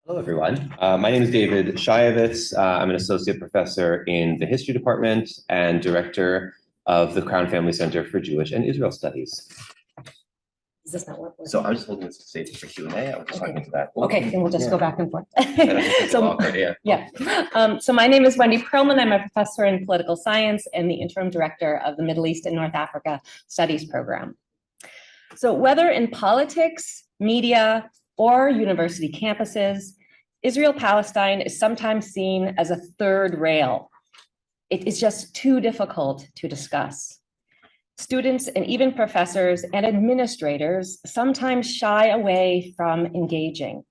Hello, everyone. My name is David Shayevitz. I'm an associate professor in the history department and director of the Crown Family Center for Jewish and Israel Studies. Is this not what? So I'm just holding this to save for Q&A. I was just talking to that. Okay, then we'll just go back and forth. So awkward, yeah. So my name is Wendy Perlman. I'm a professor in political science and the interim director of the Middle East and North Africa Studies program. So whether in politics, media, or university campuses, Israel-Palestine is sometimes seen as a third rail. It is just too difficult to discuss. Students and even professors and administrators sometimes shy away from engaging,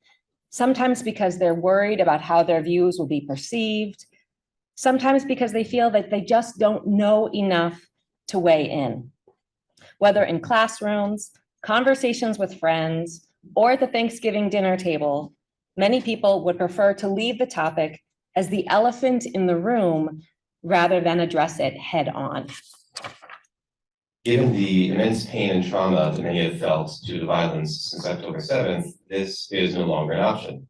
sometimes because they're worried about how their views will be perceived, sometimes because they feel that they just don't know enough to weigh in. Whether in classrooms, conversations with friends, or at the Thanksgiving dinner table, many people would prefer to leave the topic as the elephant in the room rather than address it head on. Given the immense pain and trauma that many have felt due to the violence since October 7th, this is no longer an option.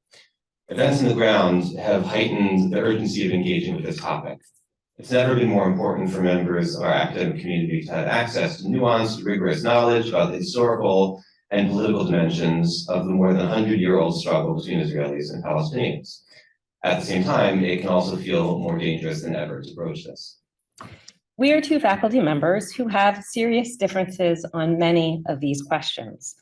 Events on the ground have heightened the urgency of engaging with this topic. It's never been more important for members of our academic community to have access to nuanced, rigorous knowledge about the historical and political dimensions of the more than 100-year-old struggle between Israelis and Palestinians. At the same time, it can also feel more dangerous than ever to broach this. We are two faculty members who have serious differences on many of these questions.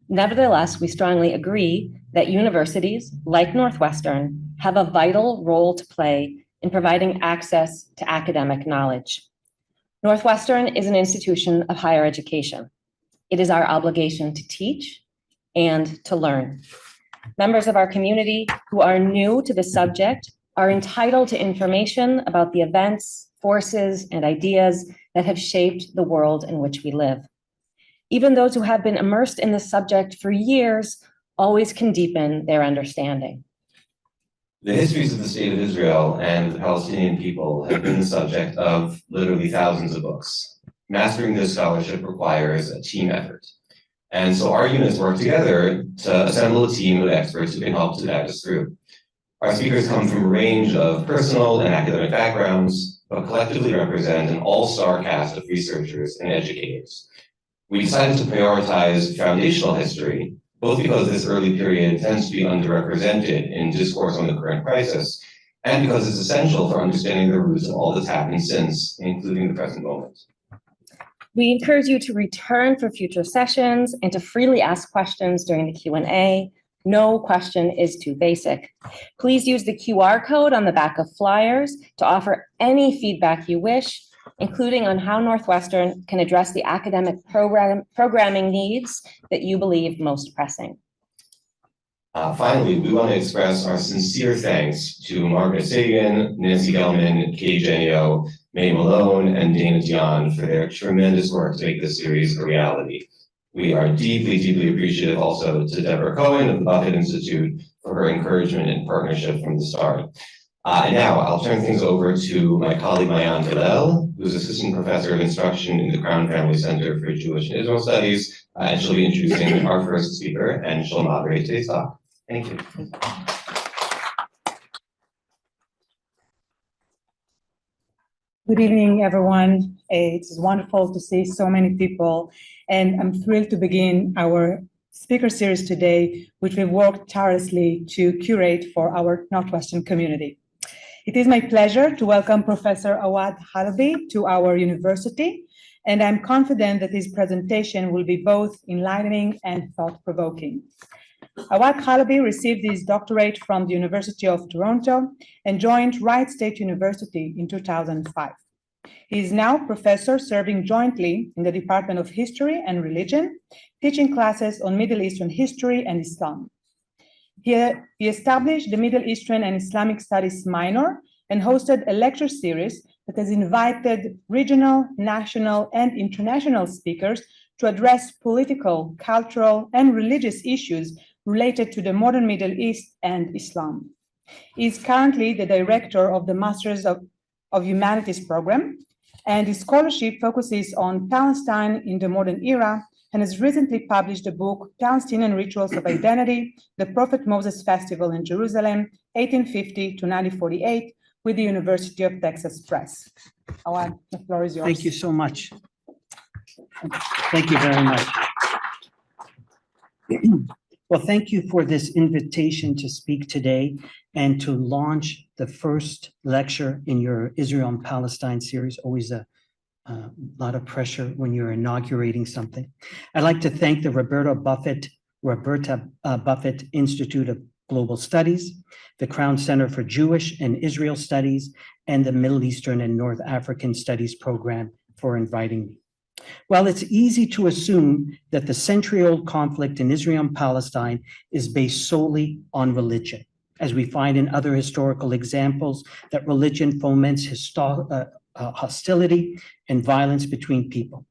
Nevertheless, we strongly agree that universities, like Northwestern, have a vital role to play in providing access to academic knowledge. Northwestern is an institution of higher education. It is our obligation to teach and to learn. Members of our community who are new to the subject are entitled to information about the events, forces, and ideas that have shaped the world in which we live. Even those who have been immersed in the subject for years always can deepen their understanding. The histories of the state of Israel and the Palestinian people have been the subject of literally thousands of books. Mastering this scholarship requires a team effort. And so our units work together to assemble a team of experts who can help to guide us through. Our speakers come from a range of personal and academic backgrounds, but collectively represent an all-star cast of researchers and educators. We decided to prioritize foundational history, both because this early period tends to be underrepresented in discourse on the current crisis, and because it's essential for understanding the roots of all that's happened since, including the present moment. We encourage you to return for future sessions and to freely ask questions during the Q&A. No question is too basic. Please use the QR code on the back of flyers to offer any feedback you wish, including on how Northwestern can address the academic programming needs that you believe most pressing. Finally, we want to express our sincere thanks to Margaret Sagan, Nancy Gelman, Katie Genio, May Malone, and Dana Dion for their tremendous work to make this series a reality. We are deeply, deeply appreciative also to Deborah Cohen of the Buffett Institute for her encouragement and partnership from the start. And now I'll turn things over to my colleague Mayan Hillel, who's assistant professor of instruction in the Crown Family Center for Jewish and Israel Studies, and she'll be introducing our first speaker, and she'll moderate today's talk. Thank you. Good evening, everyone. It's wonderful to see so many people, and I'm thrilled to begin our speaker series today, which we've worked tirelessly to curate for our Northwestern community. It is my pleasure to welcome Professor Awad Halabi to our university, and I'm confident that his presentation will be both enlightening and thought-provoking. Awad Halabi received his doctorate from the University of Toronto and joined Wright State University in 2005. He is now professor serving jointly in the Department of History and Religion, teaching classes on Middle Eastern history and Islam. He established the Middle Eastern and Islamic Studies minor and hosted a lecture series that has invited regional, national, and international speakers to address political, cultural, and religious issues related to the modern Middle East and Islam. He is currently the director of the Masters of Humanities program, and his scholarship focuses on Palestine in the modern era and has recently published the book Palestinian Rituals of Identity, the Prophet Moses Festival in Jerusalem, 1850 to 1948, with the University of Texas Press. Awad, the floor is yours. Thank you so much. Thank you very much. Well, thank you for this invitation to speak today and to launch the first lecture in your Israel and Palestine series. Always a lot of pressure when you're inaugurating something. I'd like to thank the Roberta Buffett Institute of Global Studies, the Crown Center for Jewish and Israel Studies, and the Middle Eastern and North African Studies program for inviting me. While it's easy to assume that the century-old conflict in Israel and Palestine is based solely on religion, as we find in other historical examples that religion foments hostility and violence between people.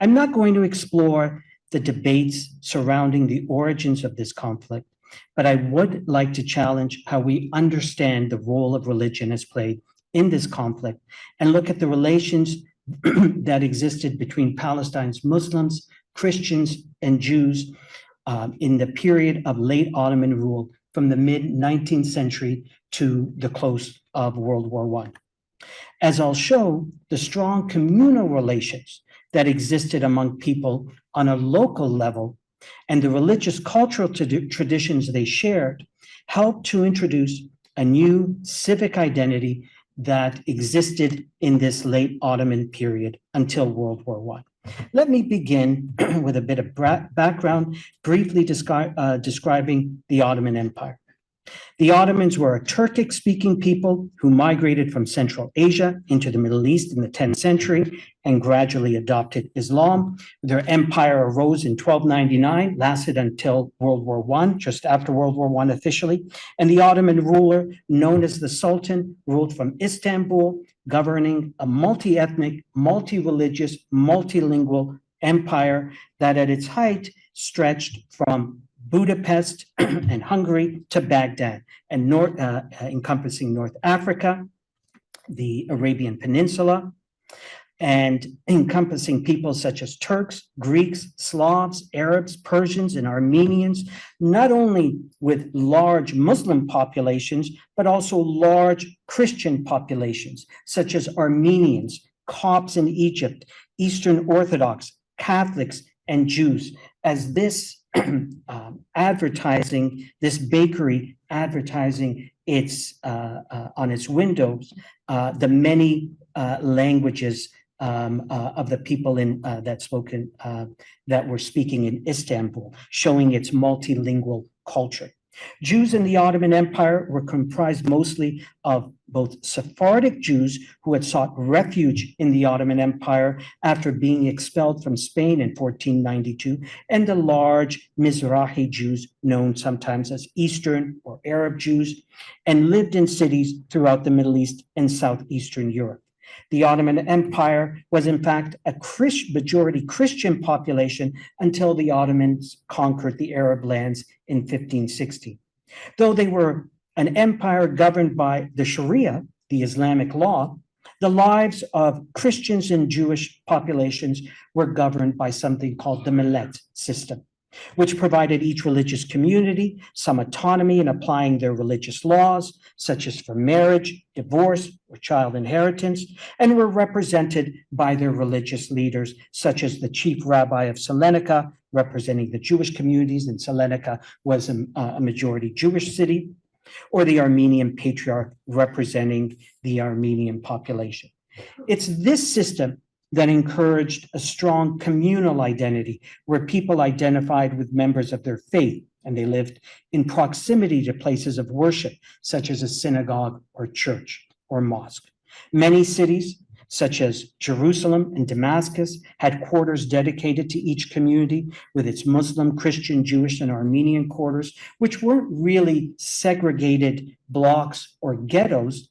I'm not going to explore the debates surrounding the origins of this conflict, but I would like to challenge how we understand the role of religion has played in this conflict and look at the relations that existed between Palestine's Muslims, Christians, and Jews in the period of late Ottoman rule from the mid-19th century to the close of World War I. As I'll show, the strong communal relations that existed among people on a local level and the religious cultural traditions they shared helped to introduce a new civic identity that existed in this late Ottoman period until World War I. Let me begin with a bit of background, briefly describing the Ottoman Empire. The Ottomans were a Turkic-speaking people who migrated from Central Asia into the Middle East in the 10th century and gradually adopted Islam. Their empire arose in 1299, lasted until World War I, just after World War I officially, and the Ottoman ruler, known as the Sultan, ruled from Istanbul, governing a multi-ethnic, multi-religious, multilingual empire that at its height stretched from Budapest and Hungary to Baghdad, and encompassing North Africa, the Arabian Peninsula, and encompassing peoples such as Turks, Greeks, Slavs, Arabs, Persians, and Armenians, not only with large Muslim populations, but also large Christian populations, such as Armenians, Copts in Egypt, Eastern Orthodox, Catholics, and Jews, as this advertising, this bakery advertising its on its windows, the many languages of the people in that were speaking in Istanbul, showing its multilingual culture. Jews in the Ottoman Empire were comprised mostly of both Sephardic Jews who had sought refuge in the Ottoman Empire after being expelled from Spain in 1492, and the large Mizrahi Jews, known sometimes as Eastern or Arab Jews, and lived in cities throughout the Middle East and Southeastern Europe. The Ottoman Empire was, in fact, a majority Christian population until the Ottomans conquered the Arab lands in 1560. Though they were an empire governed by the Sharia, the Islamic law, the lives of Christians and Jewish populations were governed by something called the millet system, which provided each religious community some autonomy in applying their religious laws, such as for marriage, divorce, or child inheritance, and were represented by their religious leaders, such as the chief rabbi of Salonika, representing the Jewish communities, and Salonika was a majority Jewish city, or the Armenian patriarch representing the Armenian population. It's this system that encouraged a strong communal identity where people identified with members of their faith and they lived in proximity to places of worship, such as a synagogue or church or mosque. Many cities, such as Jerusalem and Damascus, had quarters dedicated to each community with its Muslim, Christian, Jewish, and Armenian quarters, which weren't really segregated blocks or ghettos,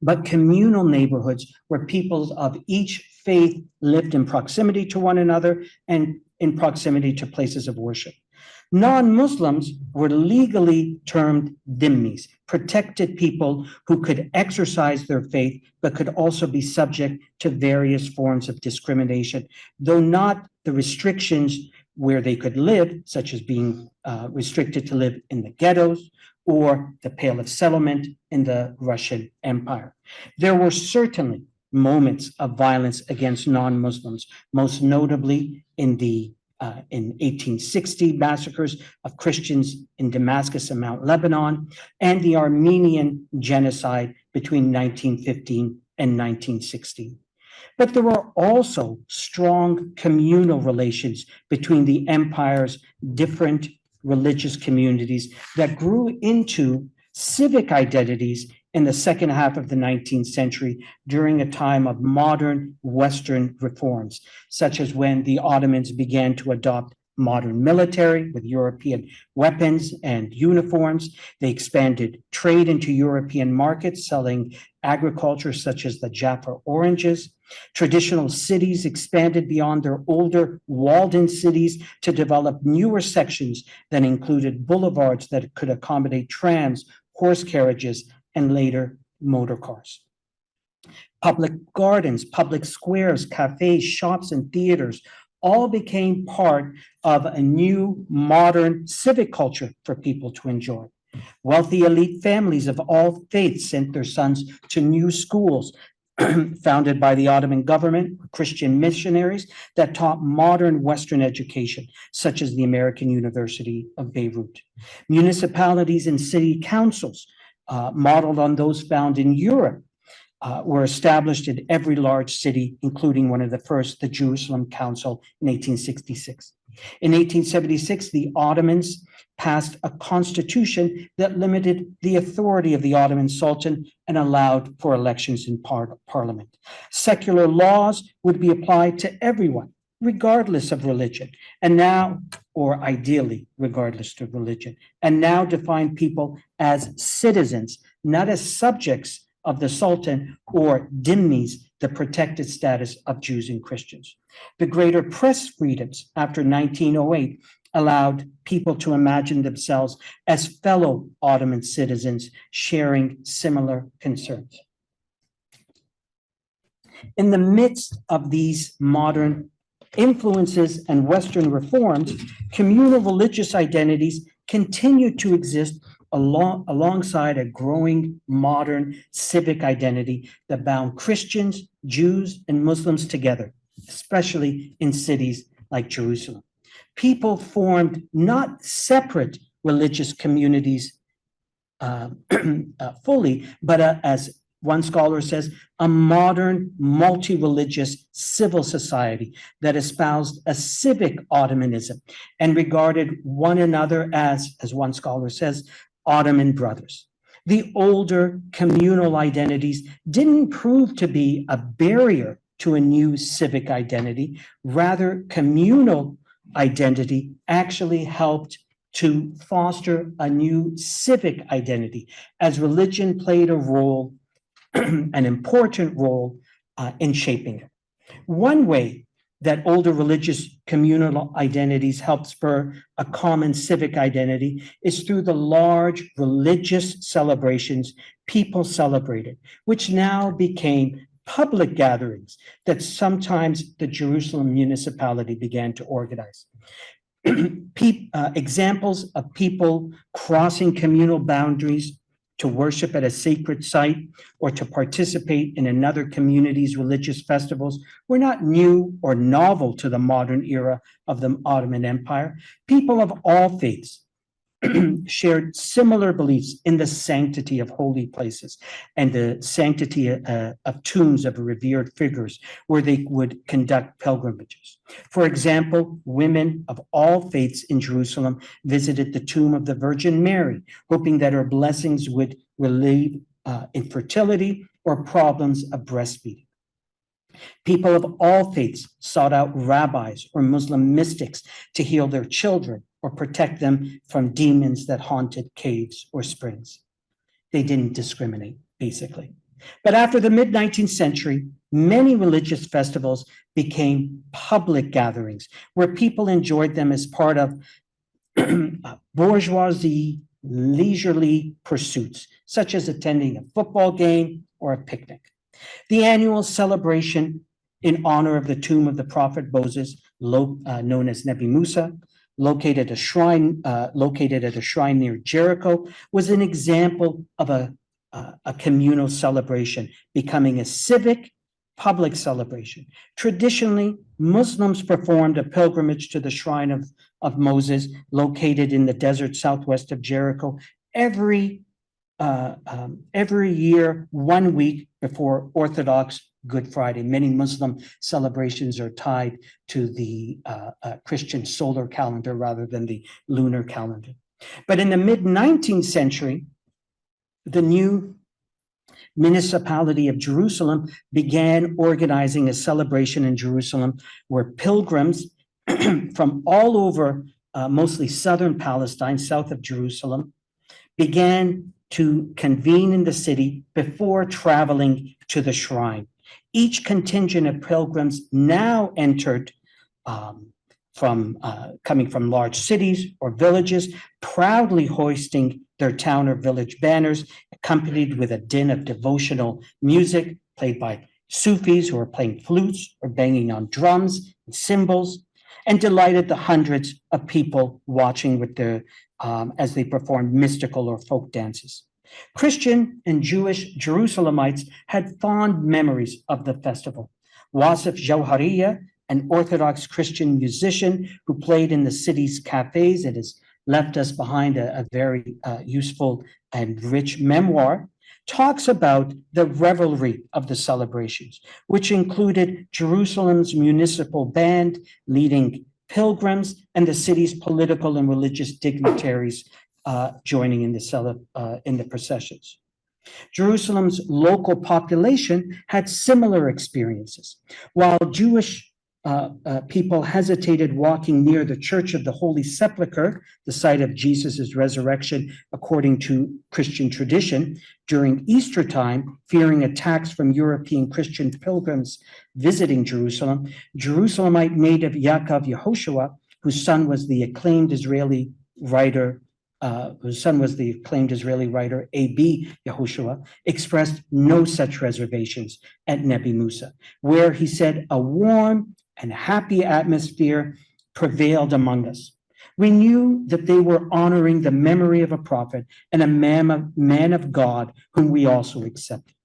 but communal neighborhoods where people of each faith lived in proximity to one another and in proximity to places of worship. Non-Muslims were legally termed dhimmis, protected people who could exercise their faith, but could also be subject to various forms of discrimination, though not the restrictions where they could live, such as being restricted to live in the ghettos or the Pale of Settlement in the Russian Empire. There were certainly moments of violence against non-Muslims, most notably in 1860 massacres of Christians in Damascus and Mount Lebanon, and the Armenian genocide between 1915 and 1916. But there were also strong communal relations between the empire's different religious communities that grew into civic identities in the second half of the 19th century during a time of modern Western reforms, such as when the Ottomans began to adopt modern military with European weapons and uniforms. They expanded trade into European markets, selling agriculture such as the Jaffa oranges. Traditional cities expanded beyond their older walled-in cities to develop newer sections that included boulevards that could accommodate trams, horse carriages, and later motor cars. Public gardens, public squares, cafes, shops, and theaters all became part of a new modern civic culture for people to enjoy. Wealthy elite families of all faiths sent their sons to new schools founded by the Ottoman government, Christian missionaries that taught modern Western education, such as the American University of Beirut. Municipalities and city councils, modeled on those found in Europe, were established in every large city, including one of the first, the Jerusalem Council in 1866. In 1876, the Ottomans passed a constitution that limited the authority of the Ottoman Sultan and allowed for elections in parliament. Secular laws would be applied to everyone, regardless of religion, and now, or ideally, regardless of religion, and now define people as citizens, not as subjects of the Sultan or dhimmis, the protected status of Jews and Christians. The greater press freedoms after 1908 allowed people to imagine themselves as fellow Ottoman citizens sharing similar concerns. In the midst of these modern influences and Western reforms, communal religious identities continued to exist alongside a growing modern civic identity that bound Christians, Jews, and Muslims together, especially in cities like Jerusalem. People formed not separate religious communities fully, but as one scholar says, a modern multi-religious civil society that espoused a civic Ottomanism and regarded one another as one scholar says, Ottoman brothers. The older communal identities didn't prove to be a barrier to a new civic identity. Rather, communal identity actually helped to foster a new civic identity, as religion played a role, an important role in shaping it. One way that older religious communal identities help spur a common civic identity is through the large religious celebrations people celebrated, which now became public gatherings that sometimes the Jerusalem municipality began to organize. Examples of people crossing communal boundaries to worship at a sacred site or to participate in another community's religious festivals were not new or novel to the modern era of the Ottoman Empire. People of all faiths shared similar beliefs in the sanctity of holy places and the sanctity of tombs of revered figures where they would conduct pilgrimages. For example, women of all faiths in Jerusalem visited the tomb of the Virgin Mary, hoping that her blessings would relieve infertility or problems of breastfeeding. People of all faiths sought out rabbis or Muslim mystics to heal their children or protect them from demons that haunted caves or springs. They didn't discriminate, basically. But after the mid-19th century, many religious festivals became public gatherings where people enjoyed them as part of bourgeoisie leisurely pursuits, such as attending a football game or a picnic. The annual celebration in honor of the tomb of the prophet Moses, known as Nebi Musa, located at a shrine near Jericho, was an example of a communal celebration, becoming a civic public celebration. Traditionally, Muslims performed a pilgrimage to the shrine of Moses, located in the desert southwest of Jericho, every year, 1 week before Orthodox Good Friday. Many Muslim celebrations are tied to the Christian solar calendar rather than the lunar calendar. But in the mid-19th century, the new municipality of Jerusalem began organizing a celebration in Jerusalem where pilgrims from all over, mostly southern Palestine, south of Jerusalem, began to convene in the city before traveling to the shrine. Each contingent of pilgrims now entered coming from large cities or villages, proudly hoisting their town or village banners, accompanied with a din of devotional music played by Sufis who are playing flutes or banging on drums and cymbals, and delighted the hundreds of people watching with their as they performed mystical or folk dances. Christian and Jewish Jerusalemites had fond memories of the festival. Wasif Jawhariya, an Orthodox Christian musician who played in the city's cafes, it has left us behind a very useful and rich memoir, talks about the revelry of the celebrations, which included Jerusalem's municipal band leading pilgrims and the city's political and religious dignitaries joining in the processions. Jerusalem's local population had similar experiences. While Jewish people hesitated walking near the Church of the Holy Sepulchre, the site of Jesus's resurrection according to Christian tradition, during Easter time, fearing attacks from European Christian pilgrims visiting Jerusalem, Jerusalemite native Yaakov Yehoshua, whose son was the acclaimed Israeli writer A.B. Yehoshua, expressed no such reservations at Nebi Musa, where he said a warm and happy atmosphere prevailed among us. We knew that they were honoring the memory of a prophet and a man of God whom we also accepted.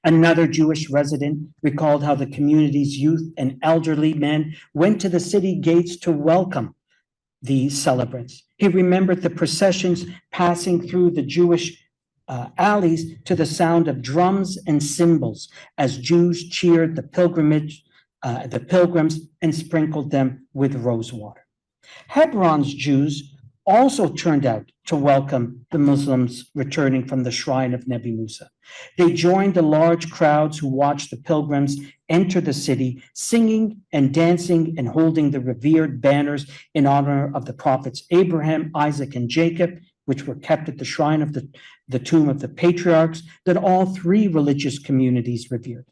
Another Jewish resident recalled how the community's youth and elderly men went to the city gates to welcome the celebrants. He remembered the processions passing through the Jewish alleys to the sound of drums and cymbals as Jews cheered the pilgrims and sprinkled them with rose water. Hebron's Jews also turned out to welcome the Muslims returning from the shrine of Nebi Musa. They joined the large crowds who watched the pilgrims enter the city, singing and dancing and holding the revered banners in honor of the prophets Abraham, Isaac, and Jacob, which were kept at the shrine of the tomb of the patriarchs that all three religious communities revered.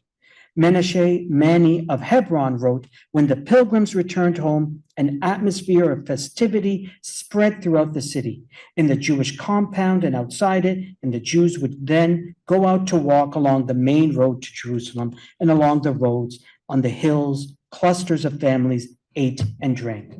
Menashe Mani of Hebron wrote, when the pilgrims returned home, an atmosphere of festivity spread throughout the city, in the Jewish compound and outside it, and the Jews would then go out to walk along the main road to Jerusalem and along the roads on the hills. Clusters of families ate and drank.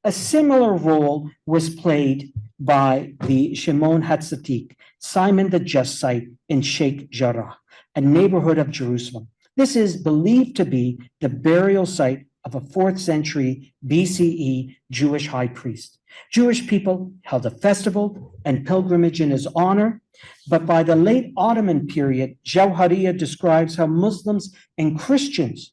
A similar role was played by the Shimon Hatzadik, Simon the Just site in Sheikh Jarrah, a neighborhood of Jerusalem. This is believed to be the burial site of a 4th century BCE Jewish high priest. Jewish people held a festival and pilgrimage in his honor, but by the late Ottoman period, Jawhariya describes how Muslims and Christians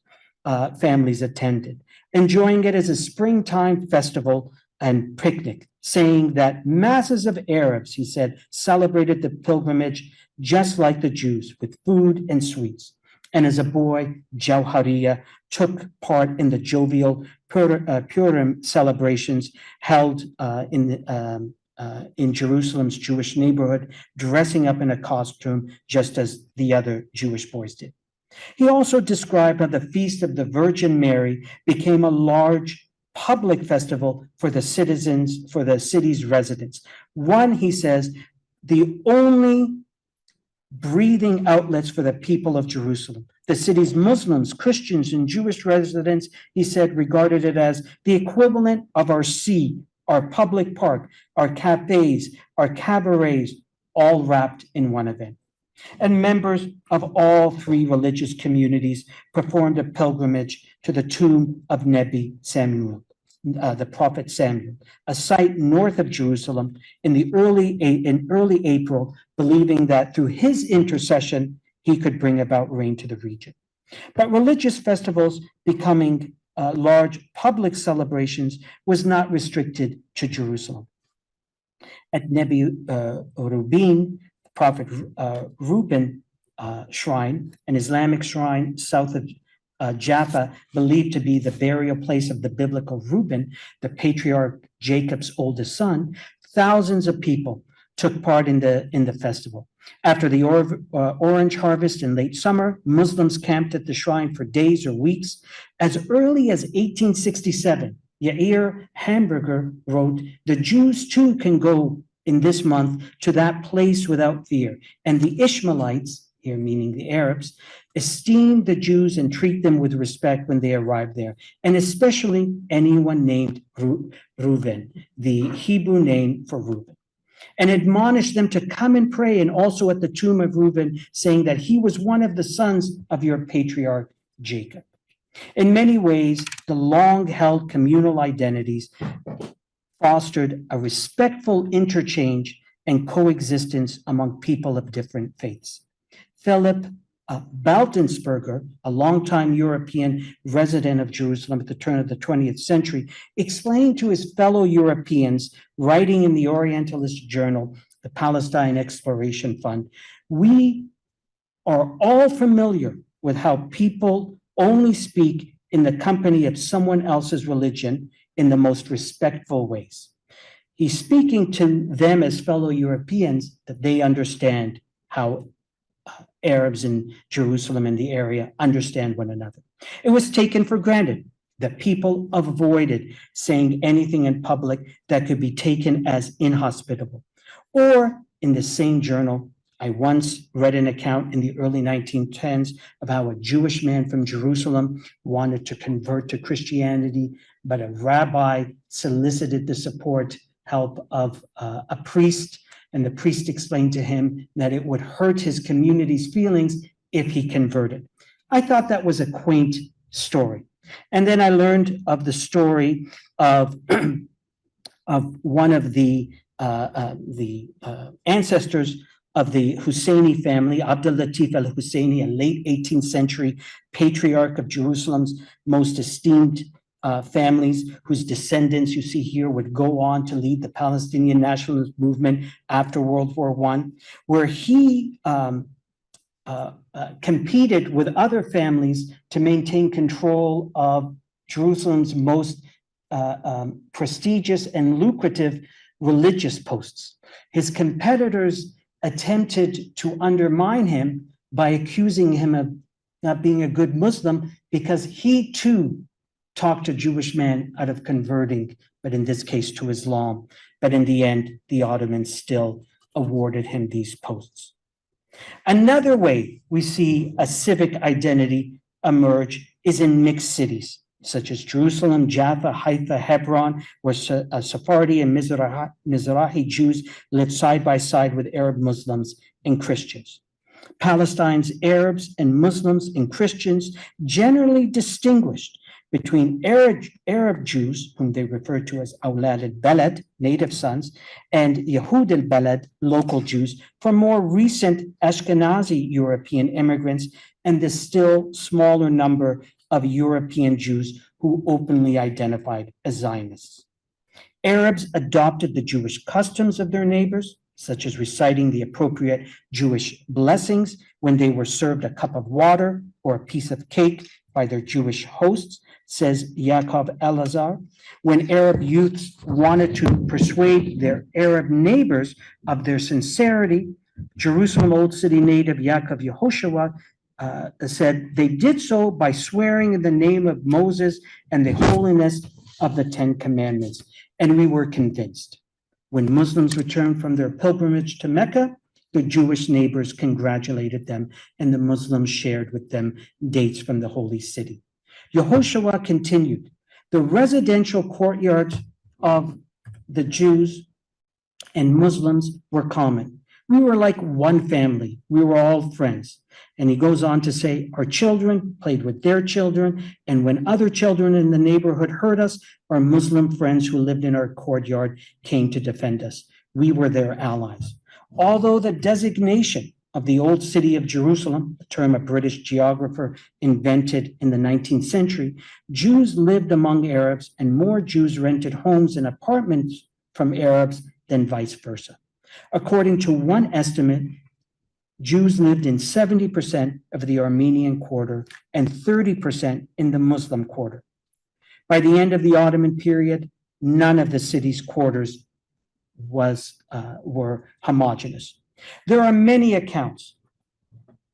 families attended, enjoying it as a springtime festival and picnic, saying that masses of Arabs, he said, celebrated the pilgrimage just like the Jews, with food and sweets. And as a boy, Jawhariya took part in the jovial Purim celebrations held in Jerusalem's Jewish neighborhood, dressing up in a costume just as the other Jewish boys did. He also described how the Feast of the Virgin Mary became a large public festival for the citizens, for the city's residents. One, he says, the only breathing outlets for the people of Jerusalem. The city's Muslims, Christians, and Jewish residents, he said, regarded it as the equivalent of our sea, our public park, our cafes, our cabarets, all wrapped in one event. And members of all three religious communities performed a pilgrimage to the tomb of Nebi Samuel, the prophet Samuel, a site north of Jerusalem in early April, believing that through his intercession, he could bring about rain to the region. But religious festivals becoming large public celebrations was not restricted to Jerusalem. At Nebi Rubin, Prophet Reuben shrine, an Islamic shrine south of Jaffa, believed to be the burial place of the biblical Reuben, the patriarch Jacob's oldest son, thousands of people took part in the festival. After the orange harvest in late summer, Muslims camped at the shrine for days or weeks. As early as 1867, Yair Hamburger wrote, "The Jews too can go in this month to that place without fear, and the Ishmaelites," here meaning the Arabs, "esteem the Jews and treat them with respect when they arrive there, and especially anyone named Reuven," the Hebrew name for Reuben, "and admonish them to come and pray, and also at the tomb of Reuben, saying that he was one of the sons of your patriarch Jacob." In many ways, the long-held communal identities fostered a respectful interchange and coexistence among people of different faiths. Philip Baltensperger, a longtime European resident of Jerusalem at the turn of the 20th century, explained to his fellow Europeans, writing in the Orientalist journal, the Palestine Exploration Fund, "We are all familiar with how people only speak in the company of someone else's religion in the most respectful ways." He's speaking to them as fellow Europeans that they understand how Arabs in Jerusalem and the area understand one another. It was taken for granted that people avoided saying anything in public that could be taken as inhospitable. Or in the same journal, I once read an account in the early 1910s of how a Jewish man from Jerusalem wanted to convert to Christianity, but a rabbi solicited the help of a priest, and the priest explained to him that it would hurt his community's feelings if he converted. I thought that was a quaint story. And then I learned of the story of, of one of the ancestors of the Husseini family, Abdul Latif al-Husseini, a late 18th century patriarch of Jerusalem's most esteemed families, whose descendants you see here would go on to lead the Palestinian nationalist movement after World War I, where he competed with other families to maintain control of Jerusalem's most prestigious and lucrative religious posts. His competitors attempted to undermine him by accusing him of not being a good Muslim because he too talked a Jewish man out of converting, but in this case to Islam. But in the end, the Ottomans still awarded him these posts. Another way we see a civic identity emerge is in mixed cities, such as Jerusalem, Jaffa, Haifa, Hebron, where Sephardi and Mizrahi Jews live side by side with Arab Muslims and Christians. Palestine's Arabs and Muslims and Christians generally distinguished between Arab Jews, whom they refer to as Awlad al-Balad, native sons, and Yahud al-Balad, local Jews, from more recent Ashkenazi European immigrants and the still smaller number of European Jews who openly identified as Zionists. Arabs adopted the Jewish customs of their neighbors, such as reciting the appropriate Jewish blessings when they were served a cup of water or a piece of cake by their Jewish hosts, says Yaakov Elazar. When Arab youths wanted to persuade their Arab neighbors of their sincerity, Jerusalem Old City native Yaakov Yehoshua said they did so by swearing in the name of Moses and the holiness of the 10 Commandments, and we were convinced. When Muslims returned from their pilgrimage to Mecca, their Jewish neighbors congratulated them, and the Muslims shared with them dates from the holy city. Yehoshua continued, the residential courtyards of the Jews and Muslims were common. We were like one family. We were all friends. And he goes on to say, our children played with their children, and when other children in the neighborhood heard us, our Muslim friends who lived in our courtyard came to defend us. We were their allies. Although the designation of the old city of Jerusalem, a term a British geographer invented in the 19th century, Jews lived among Arabs, and more Jews rented homes and apartments from Arabs than vice versa. According to one estimate, Jews lived in 70% of the Armenian quarter and 30% in the Muslim quarter. By the end of the Ottoman period, none of the city's quarters were homogeneous. There are many accounts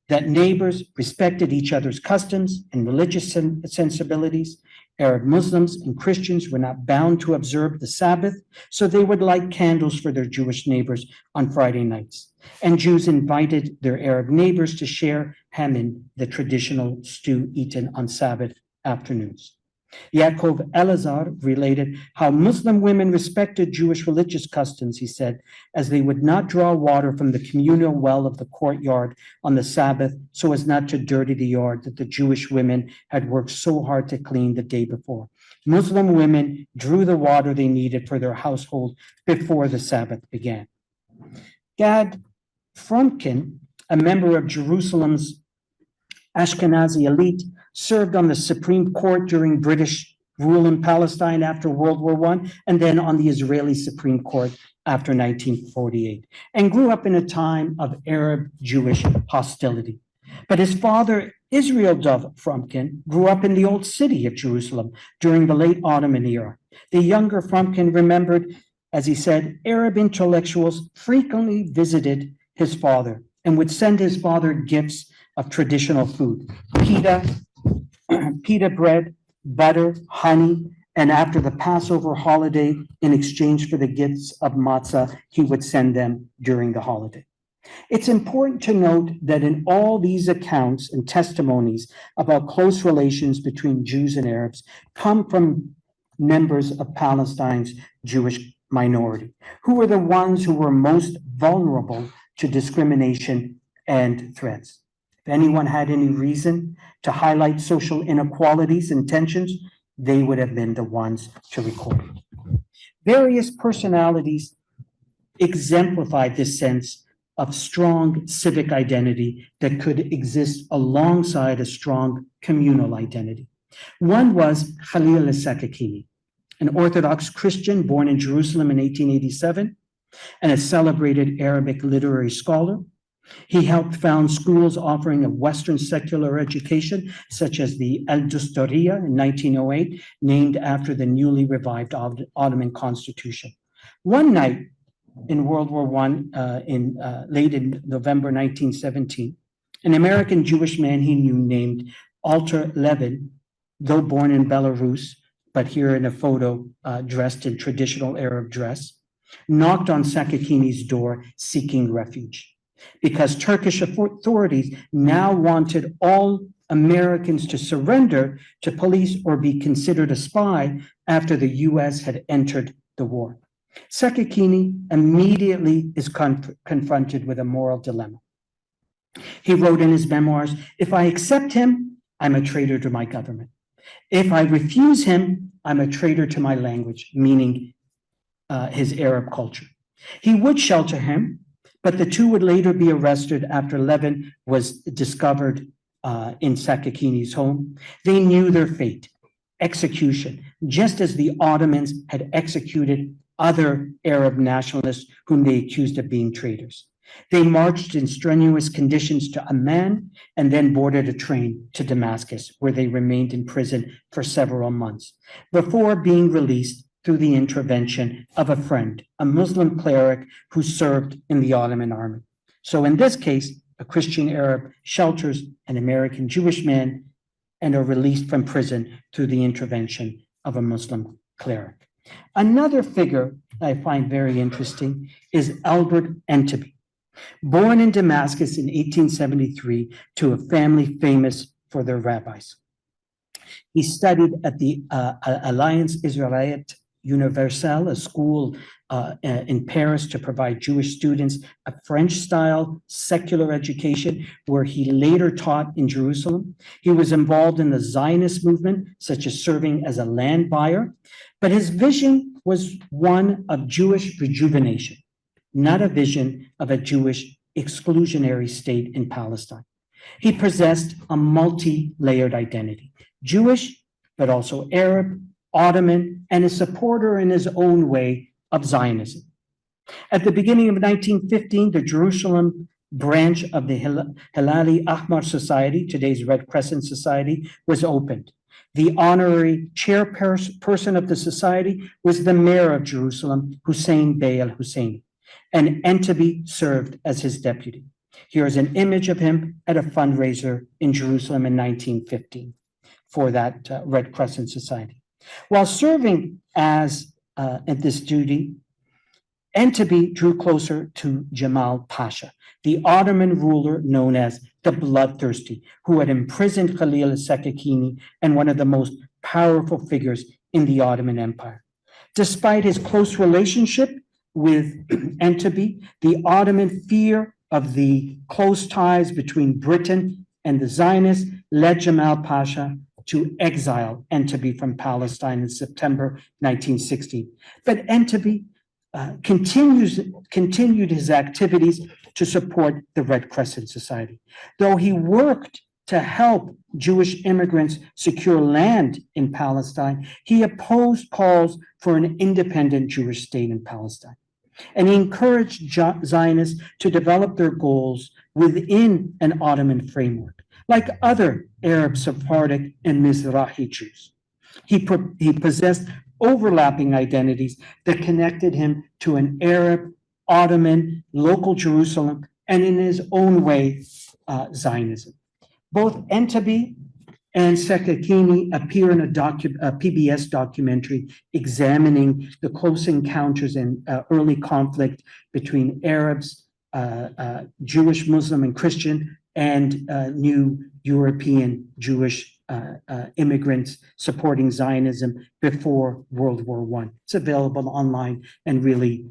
that neighbors respected each other's customs and religious sensibilities. Arab Muslims and Christians were not bound to observe the Sabbath, so they would light candles for their Jewish neighbors on Friday nights. And Jews invited their Arab neighbors to share hamin, the traditional stew eaten on Sabbath afternoons. Yaakov Elazar related how Muslim women respected Jewish religious customs, he said, as they would not draw water from the communal well of the courtyard on the Sabbath so as not to dirty the yard that the Jewish women had worked so hard to clean the day before. Muslim women drew the water they needed for their household before the Sabbath began. Gad Fromkin, a member of Jerusalem's Ashkenazi elite, served on the Supreme Court during British rule in Palestine after World War I, and then on the Israeli Supreme Court after 1948, and grew up in a time of Arab-Jewish hostility. But his father, Israel Dov Fromkin, grew up in the old city of Jerusalem during the late Ottoman era. The younger Fromkin remembered, as he said, Arab intellectuals frequently visited his father and would send his father gifts of traditional food, pita bread, butter, honey, and after the Passover holiday, in exchange for the gifts of matzah, he would send them during the holiday. It's important to note that in all these accounts and testimonies about close relations between Jews and Arabs come from members of Palestine's Jewish minority, who were the ones who were most vulnerable to discrimination and threats. If anyone had any reason to highlight social inequalities and tensions, they would have been the ones to record it. Various personalities exemplified this sense of strong civic identity that could exist alongside a strong communal identity. One was Khalil al-Sakakini, an Orthodox Christian born in Jerusalem in 1887 and a celebrated Arabic literary scholar. He helped found schools offering a Western secular education, such as the Al-Dusturiya in 1908, named after the newly revived Ottoman constitution. One night in World War I, late in November 1917, an American Jewish man he knew named Alter Levin, though born in Belarus, but here in a photo dressed in traditional Arab dress, knocked on Sakakini's door seeking refuge, because Turkish authorities now wanted all Americans to surrender to police or be considered a spy after the US had entered the war. Sakakini immediately is confronted with a moral dilemma. He wrote in his memoirs, if I accept him, I'm a traitor to my government. If I refuse him, I'm a traitor to my language, meaning his Arab culture. He would shelter him, but the two would later be arrested after Levin was discovered in Sakakini's home. They knew their fate, execution, just as the Ottomans had executed other Arab nationalists whom they accused of being traitors. They marched in strenuous conditions to Amman and then boarded a train to Damascus, where they remained in prison for several months before being released through the intervention of a friend, a Muslim cleric who served in the Ottoman army. So in this case, a Christian Arab shelters an American Jewish man and are released from prison through the intervention of a Muslim cleric. Another figure I find very interesting is Albert Entebbe, born in Damascus in 1873 to a family famous for their rabbis. He studied at the Alliance Israélite Universelle, a school in Paris to provide Jewish students a French-style secular education, where he later taught in Jerusalem. He was involved in the Zionist movement, such as serving as a land buyer, but his vision was one of Jewish rejuvenation, not a vision of a Jewish exclusionary state in Palestine. He possessed a multi-layered identity, Jewish, but also Arab, Ottoman, and a supporter in his own way of Zionism. At the beginning of 1915, the Jerusalem branch of the Hilali Ahmar Society, today's Red Crescent Society, was opened. The honorary chairperson of the society was the mayor of Jerusalem, Hussein Bey al-Husseini, and Entebbe served as his deputy. Here is an image of him at a fundraiser in Jerusalem in 1915 for that Red Crescent Society. While serving as at this duty, Entebbe drew closer to Jamal Pasha, the Ottoman ruler known as the Bloodthirsty, who had imprisoned Khalil al-Sakakini and one of the most powerful figures in the Ottoman Empire. Despite his close relationship with Entebbe, the Ottoman fear of the close ties between Britain and the Zionists led Jamal Pasha to exile Entebbe from Palestine in September 1960. But Entebbe continued his activities to support the Red Crescent Society. Though he worked to help Jewish immigrants secure land in Palestine, he opposed calls for an independent Jewish state in Palestine. And he encouraged Zionists to develop their goals within an Ottoman framework, like other Arab, Sephardic, and Mizrahi Jews. He possessed overlapping identities that connected him to an Arab, Ottoman, local Jerusalem, and in his own way, Zionism. Both Entebbe and Sakakini appear in a PBS documentary examining the close encounters and early conflict between Arabs, Jewish, Muslim, and Christian, and new European Jewish immigrants supporting Zionism before World War I. It's available online and really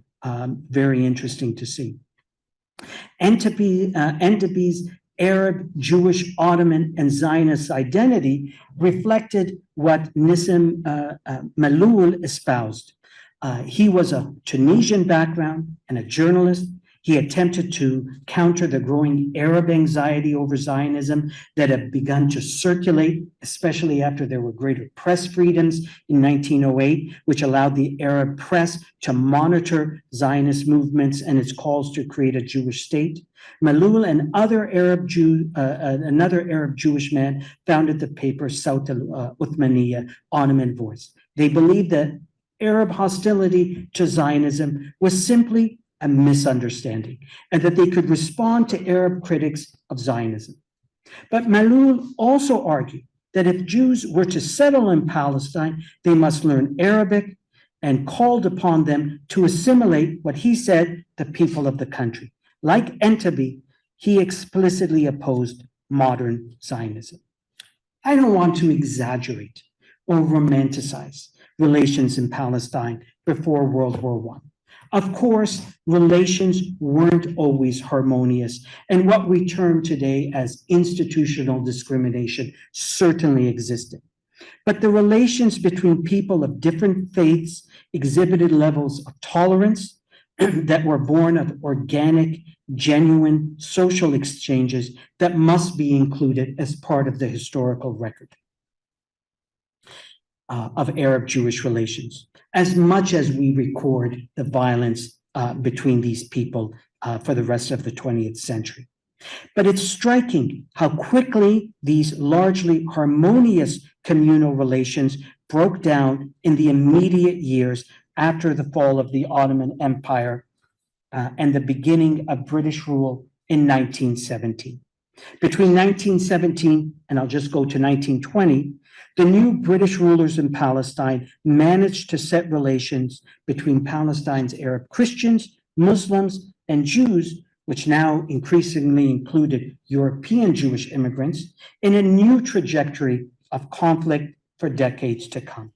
very interesting to see. Entebbe's Arab, Jewish, Ottoman, and Zionist identity reflected what Nissim Malul espoused. He was a Tunisian background and a journalist. He attempted to counter the growing Arab anxiety over Zionism that had begun to circulate, especially after there were greater press freedoms in 1908, which allowed the Arab press to monitor Zionist movements and its calls to create a Jewish state. Malul and another Arab Jewish man founded the paper Sawt al-Uthmaniyya, Ottoman Voice. They believed that Arab hostility to Zionism was simply a misunderstanding, and that they could respond to Arab critics of Zionism. But Malul also argued that if Jews were to settle in Palestine, they must learn Arabic, and called upon them to assimilate what he said, the people of the country. Like Entebbe, he explicitly opposed modern Zionism. I don't want to exaggerate or romanticize relations in Palestine before World War I. Of course, relations weren't always harmonious, and what we term today as institutional discrimination certainly existed. But the relations between people of different faiths exhibited levels of tolerance that were born of organic, genuine social exchanges that must be included as part of the historical record of Arab-Jewish relations, as much as we record the violence between these people for the rest of the 20th century. But it's striking how quickly these largely harmonious communal relations broke down in the immediate years after the fall of the Ottoman Empire and the beginning of British rule in 1917. Between 1917 and I'll just go to 1920, the new British rulers in Palestine managed to set relations between Palestine's Arab Christians, Muslims, and Jews, which now increasingly included European Jewish immigrants, in a new trajectory of conflict for decades to come.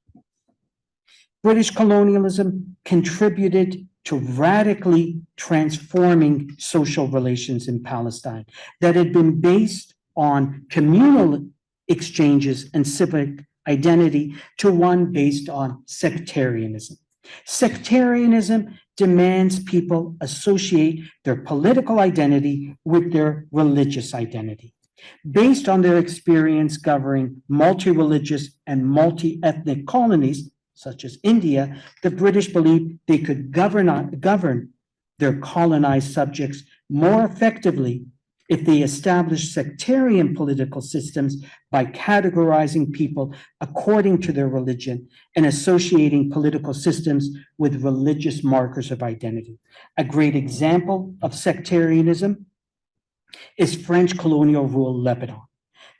British colonialism contributed to radically transforming social relations in Palestine that had been based on communal exchanges and civic identity to one based on sectarianism. Sectarianism demands people associate their political identity with their religious identity. Based on their experience governing multi-religious and multi-ethnic colonies, such as India, the British believed they could govern their colonized subjects more effectively if they established sectarian political systems by categorizing people according to their religion and associating political systems with religious markers of identity. A great example of sectarianism is French colonial rule in Lebanon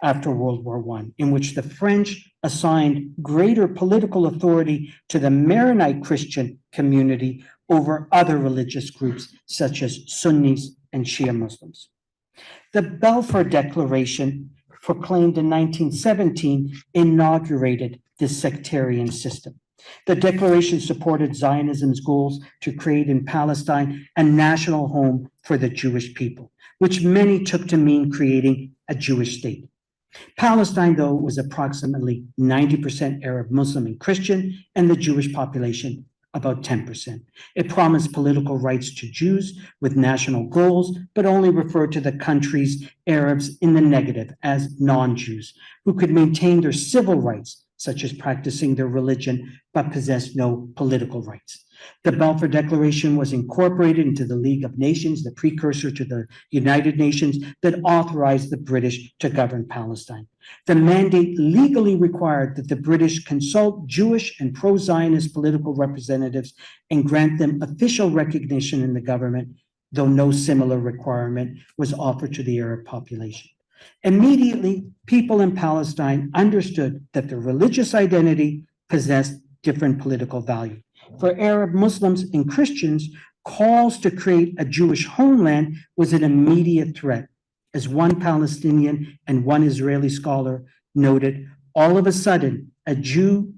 after World War I, in which the French assigned greater political authority to the Maronite Christian community over other religious groups such as Sunnis and Shia Muslims. The Balfour Declaration, proclaimed in 1917, inaugurated this sectarian system. The declaration supported Zionism's goals to create in Palestine a national home for the Jewish people, which many took to mean creating a Jewish state. Palestine, though, was approximately 90% Arab, Muslim, and Christian, and the Jewish population about 10%. It promised political rights to Jews with national goals, but only referred to the country's Arabs in the negative as non-Jews, who could maintain their civil rights, such as practicing their religion, but possessed no political rights. The Balfour Declaration was incorporated into the League of Nations, the precursor to the United Nations that authorized the British to govern Palestine. The mandate legally required that the British consult Jewish and pro-Zionist political representatives and grant them official recognition in the government, though no similar requirement was offered to the Arab population. Immediately, people in Palestine understood that their religious identity possessed different political value. For Arab Muslims and Christians, calls to create a Jewish homeland was an immediate threat. As one Palestinian and one Israeli scholar noted, all of a sudden, a Jew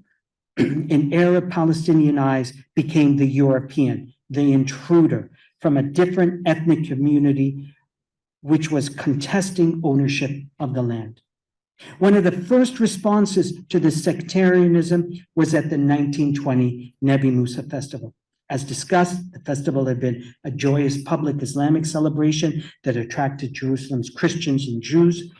in Arab Palestinian eyes became the European, the intruder from a different ethnic community which was contesting ownership of the land. One of the first responses to this sectarianism was at the 1920 Nebi Musa festival. As discussed, the festival had been a joyous public Islamic celebration that attracted Jerusalem's Christians and Jews,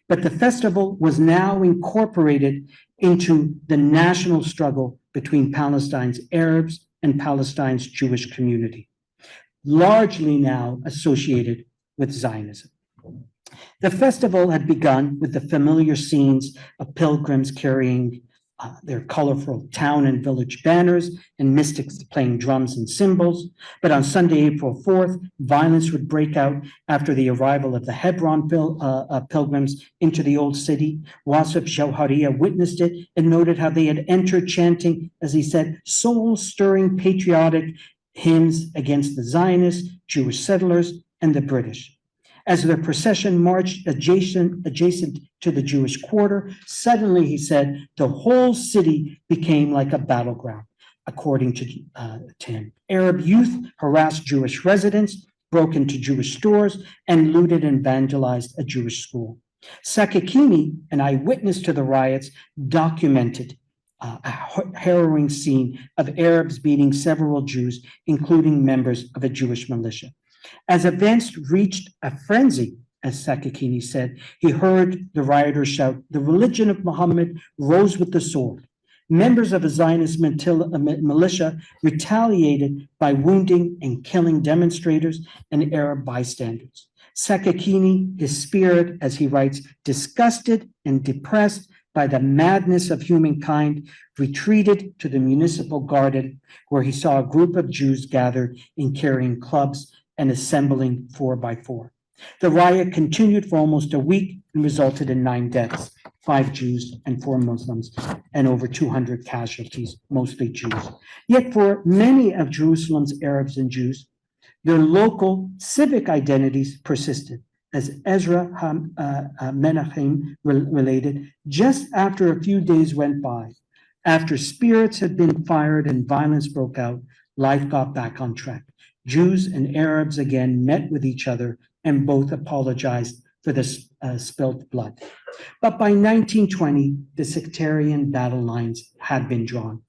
but the festival was now incorporated into the national struggle between Palestine's Arabs and Palestine's Jewish community, largely now associated with Zionism. The festival had begun with the familiar scenes of pilgrims carrying their colorful town and village banners and mystics playing drums and cymbals. But on Sunday, April 4th, violence would break out after the arrival of the Hebron pilgrims into the old city. Wasif Jawhariya witnessed it and noted how they had entered chanting, as he said, soul-stirring patriotic hymns against the Zionists, Jewish settlers, and the British. As the procession marched adjacent to the Jewish quarter, suddenly, he said, the whole city became like a battleground, according to him. Arab youth harassed Jewish residents, broke into Jewish stores, and looted and vandalized a Jewish school. Sakakini, an eyewitness to the riots, documented a harrowing scene of Arabs beating several Jews, including members of a Jewish militia. As events reached a frenzy, as Sakakini said, he heard the rioters shout, "The religion of Muhammad rose with the sword." Members of a Zionist militia retaliated by wounding and killing demonstrators and Arab bystanders. Sakakini, his spirit, as he writes, disgusted and depressed by the madness of humankind, retreated to the municipal garden, where he saw a group of Jews gathered and carrying clubs and assembling 4 by 4. The riot continued for almost a week and resulted in 9 deaths, 5 Jews and 4 Muslims, and over 200 casualties, mostly Jews. Yet for many of Jerusalem's Arabs and Jews, their local civic identities persisted. As Ezra Menachem related, just after a few days went by, after spirits had been fired and violence broke out, life got back on track. Jews and Arabs again met with each other and both apologized for the spilt blood. But by 1920, the sectarian battle lines had been drawn.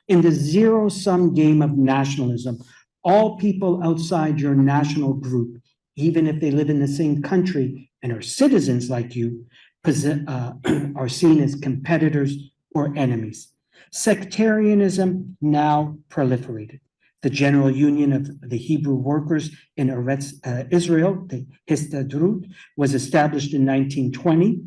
In the zero-sum game of nationalism, all people outside your national group, even if they live in the same country and are citizens like you, are seen as competitors or enemies. Sectarianism now proliferated. The General Union of the Hebrew Workers in Eretz Israel, the Histadrut, was established in 1920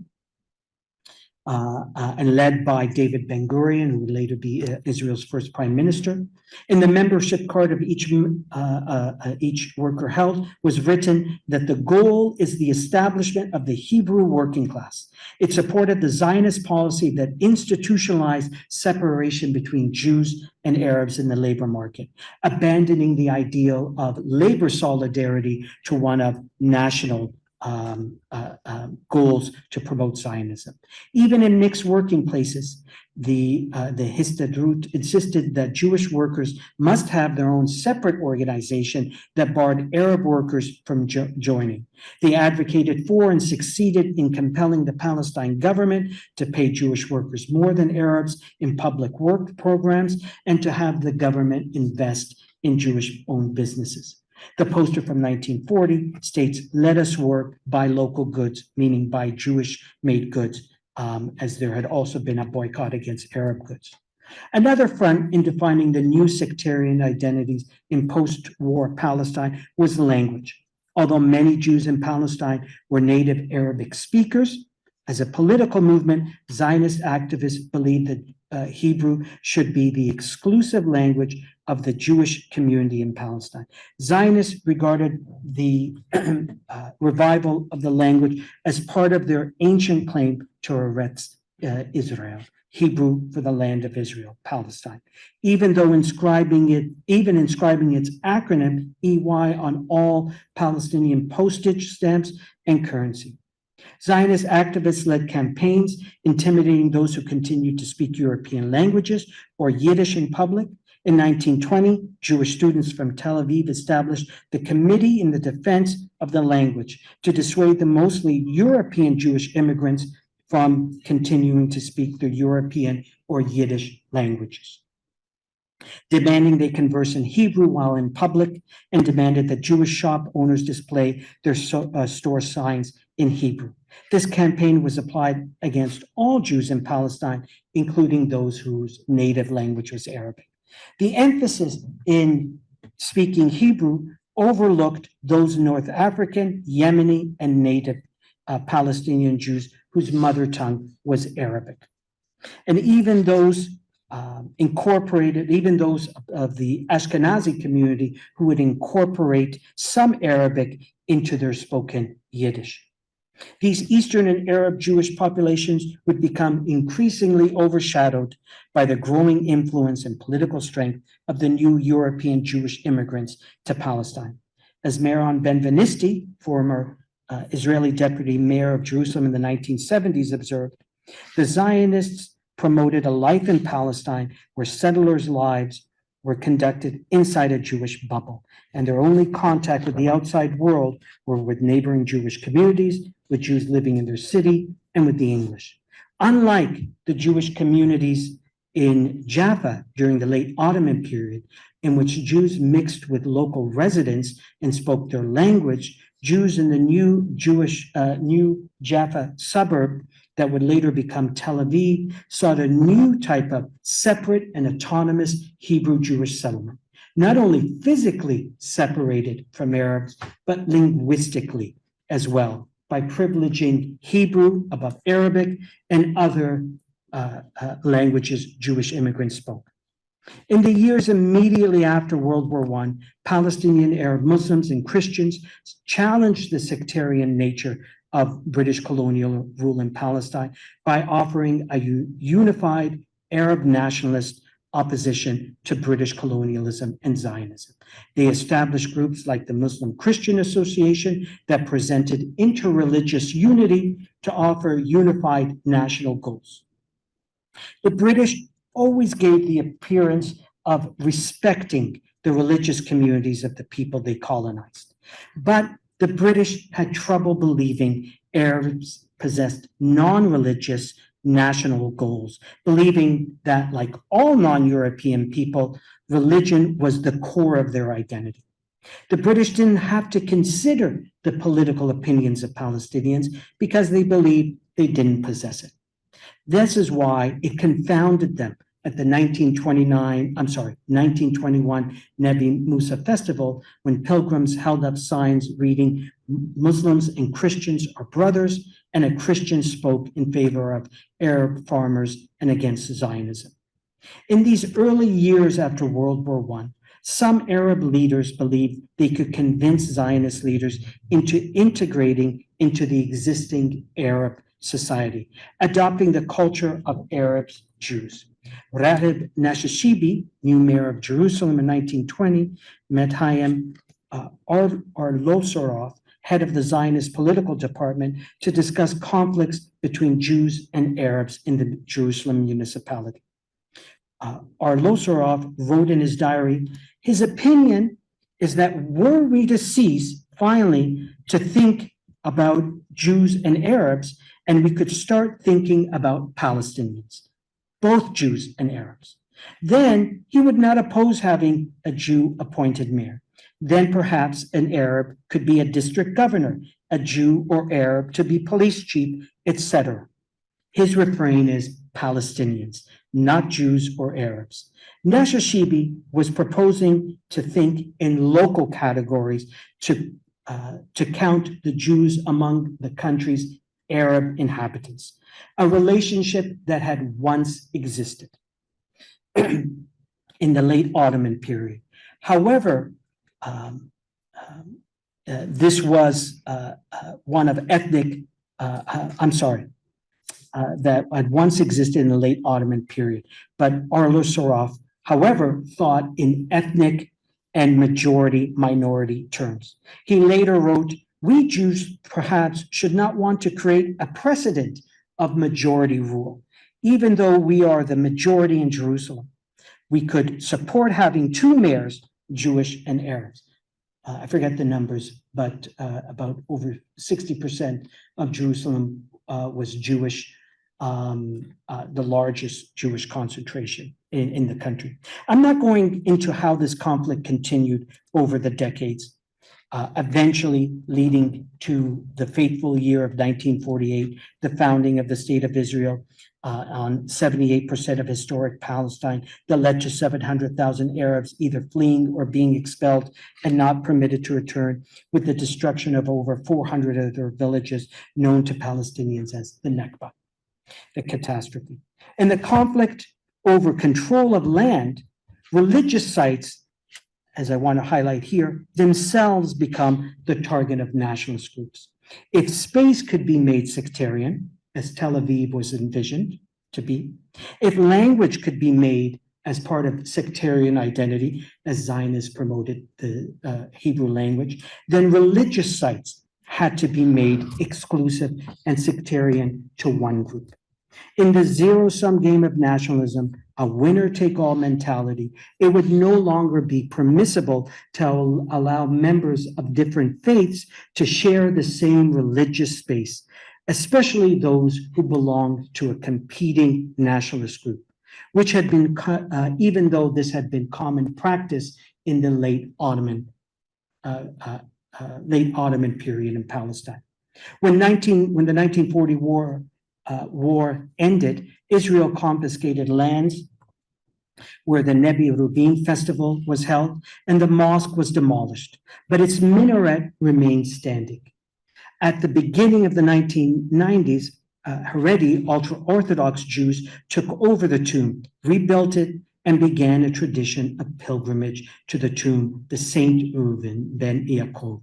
and led by David Ben-Gurion, who would later be Israel's first prime minister. In the membership card of each worker held was written that the goal is the establishment of the Hebrew working class. It supported the Zionist policy that institutionalized separation between Jews and Arabs in the labor market, abandoning the ideal of labor solidarity to one of national goals to promote Zionism. Even in mixed working places, the Histadrut insisted that Jewish workers must have their own separate organization that barred Arab workers from joining. They advocated for and succeeded in compelling the Palestine government to pay Jewish workers more than Arabs in public work programs and to have the government invest in Jewish-owned businesses. The poster from 1940 states, "Let us work, buy local goods," meaning buy Jewish-made goods, as there had also been a boycott against Arab goods. Another front in defining the new sectarian identities in post-war Palestine was language. Although many Jews in Palestine were native Arabic speakers, as a political movement, Zionist activists believed that Hebrew should be the exclusive language of the Jewish community in Palestine. Zionists regarded the revival of the language as part of their ancient claim to Eretz Israel, Hebrew for the land of Israel, Palestine, even inscribing its acronym EY on all Palestinian postage stamps and currency. Zionist activists led campaigns intimidating those who continued to speak European languages or Yiddish in public. In 1920, Jewish students from Tel Aviv established the Committee in the Defense of the Language to dissuade the mostly European Jewish immigrants from continuing to speak the European or Yiddish languages, demanding they converse in Hebrew while in public, and demanded that Jewish shop owners display their store signs in Hebrew. This campaign was applied against all Jews in Palestine, including those whose native language was Arabic. The emphasis in speaking Hebrew overlooked those North African, Yemeni, and native Palestinian Jews whose mother tongue was Arabic. And even those of the Ashkenazi community who would incorporate some Arabic into their spoken Yiddish. These Eastern and Arab Jewish populations would become increasingly overshadowed by the growing influence and political strength of the new European Jewish immigrants to Palestine. As Meron Benvenisti, former Israeli deputy mayor of Jerusalem in the 1970s, observed, the Zionists promoted a life in Palestine where settlers' lives were conducted inside a Jewish bubble, and their only contact with the outside world were with neighboring Jewish communities, with Jews living in their city, and with the English. Unlike the Jewish communities in Jaffa during the late Ottoman period, in which Jews mixed with local residents and spoke their language, Jews in the new Jaffa suburb that would later become Tel Aviv sought a new type of separate and autonomous Hebrew Jewish settlement, not only physically separated from Arabs, but linguistically as well, by privileging Hebrew above Arabic and other languages Jewish immigrants spoke. In the years immediately after World War I, Palestinian Arab Muslims and Christians challenged the sectarian nature of British colonial rule in Palestine by offering a unified Arab nationalist opposition to British colonialism and Zionism. They established groups like the Muslim Christian Association that presented interreligious unity to offer unified national goals. The British always gave the appearance of respecting the religious communities of the people they colonized. But the British had trouble believing Arabs possessed non-religious national goals, believing that, like all non-European people, religion was the core of their identity. The British didn't have to consider the political opinions of Palestinians because they believed they didn't possess it. This is why it confounded them at the 1921 Nebi Musa festival, when pilgrims held up signs reading, "Muslims and Christians are brothers," and a Christian spoke in favor of Arab farmers and against Zionism. In these early years after World War I, some Arab leaders believed they could convince Zionist leaders into integrating into the existing Arab society, adopting the culture of Arabs, Jews. Rahib Nashashibi, new mayor of Jerusalem in 1920, met Chaim Arlosoroff, head of the Zionist political department, to discuss conflicts between Jews and Arabs in the Jerusalem municipality. Arlosoroff wrote in his diary, his opinion is that were we to cease finally to think about Jews and Arabs, and we could start thinking about Palestinians, both Jews and Arabs, then he would not oppose having a Jew appointed mayor. Then perhaps an Arab could be a district governor, a Jew or Arab to be police chief, etc. His refrain is Palestinians, not Jews or Arabs. Nashashibi was proposing to think in local categories to count the Jews among the country's Arab inhabitants, a relationship that had once existed in the late Ottoman period. However, this was one of ethnic, that had once existed in the late Ottoman period. But Arlosoroff, however, thought in ethnic and majority-minority terms. He later wrote, "We Jews perhaps should not want to create a precedent of majority rule, even though we are the majority in Jerusalem. We could support having two mayors, Jewish and Arabs." I forget the numbers, but about over 60% of Jerusalem was Jewish, the largest Jewish concentration in the country. I'm not going into how this conflict continued over the decades, eventually leading to the fateful year of 1948, the founding of the State of Israel on 78% of historic Palestine, that led to 700,000 Arabs either fleeing or being expelled and not permitted to return, with the destruction of over 400 of their villages known to Palestinians as the Nakba, the catastrophe. In the conflict over control of land, religious sites, as I want to highlight here, themselves become the target of nationalist groups. If space could be made sectarian, as Tel Aviv was envisioned to be, if language could be made as part of sectarian identity, as Zionists promoted the Hebrew language, then religious sites had to be made exclusive and sectarian to one group. In the zero-sum game of nationalism, a winner-take-all mentality, it would no longer be permissible to allow members of different faiths to share the same religious space, especially those who belonged to a competing nationalist group, which had been, even though this had been common practice in the late Ottoman period in Palestine. When the 1940 war ended, Israel confiscated lands where the Nebi Rubin festival was held, and the mosque was demolished, but its minaret remained standing. At the beginning of the 1990s, Haredi ultra-Orthodox Jews took over the tomb, rebuilt it, and began a tradition of pilgrimage to the tomb of Saint Reuben ben Yaakov,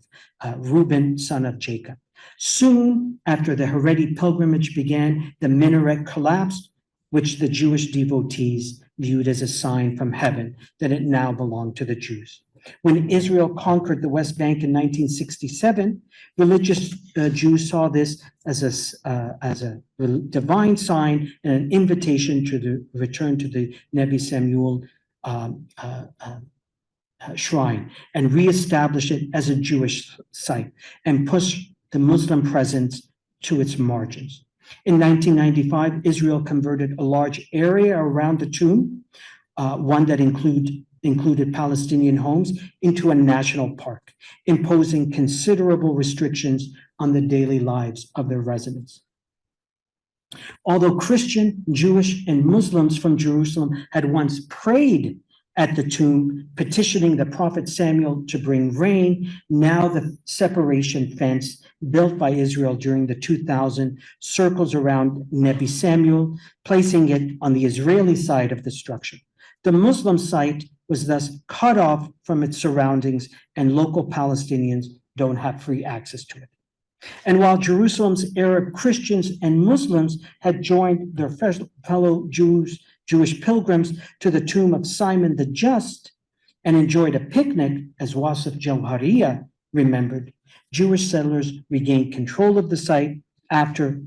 Reuben, son of Jacob. Soon after the Haredi pilgrimage began, the minaret collapsed, which the Jewish devotees viewed as a sign from heaven that it now belonged to the Jews. When Israel conquered the West Bank in 1967, religious Jews saw this as a divine sign and an invitation to the return to the Nebi Samuel shrine and reestablish it as a Jewish site and push the Muslim presence to its margins. In 1995, Israel converted a large area around the tomb, one that included Palestinian homes, into a national park, imposing considerable restrictions on the daily lives of their residents. Although Christian, Jewish, and Muslims from Jerusalem had once prayed at the tomb, petitioning the prophet Samuel to bring rain, now the separation fence built by Israel during the 2000 circles around Nebi Samuel, placing it on the Israeli side of the structure. The Muslim site was thus cut off from its surroundings, and local Palestinians don't have free access to it. And while Jerusalem's Arab Christians and Muslims had joined their fellow Jewish pilgrims to the tomb of Simon the Just and enjoyed a picnic, as Wasif Jawhariya remembered, Jewish settlers regained control of the site after,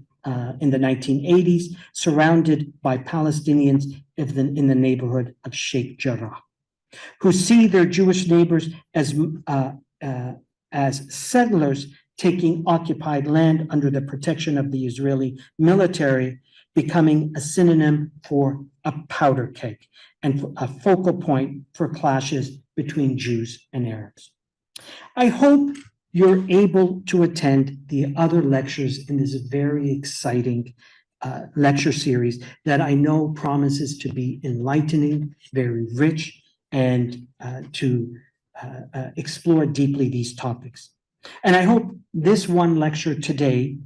in the 1980s, surrounded by Palestinians in the neighborhood of Sheikh Jarrah, who see their Jewish neighbors as settlers taking occupied land under the protection of the Israeli military, becoming a synonym for a powder keg and a focal point for clashes between Jews and Arabs. I hope you're able to attend the other lectures in this very exciting lecture series that I know promises to be enlightening, very rich, and to explore deeply these topics. And I hope this one lecture today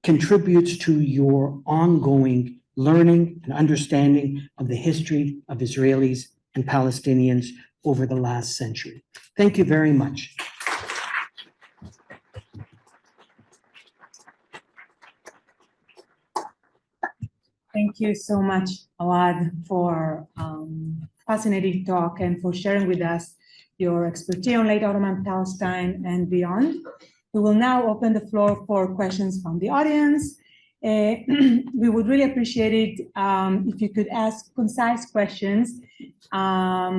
contributes to your ongoing learning and understanding of the history of Israelis and Palestinians over the last century. Thank you very much. Thank you so much, Awad, for fascinating talk and for sharing with us your expertise on late Ottoman Palestine and beyond. We will now open the floor for questions from the audience. We would really appreciate it if you could ask concise questions. Yeah,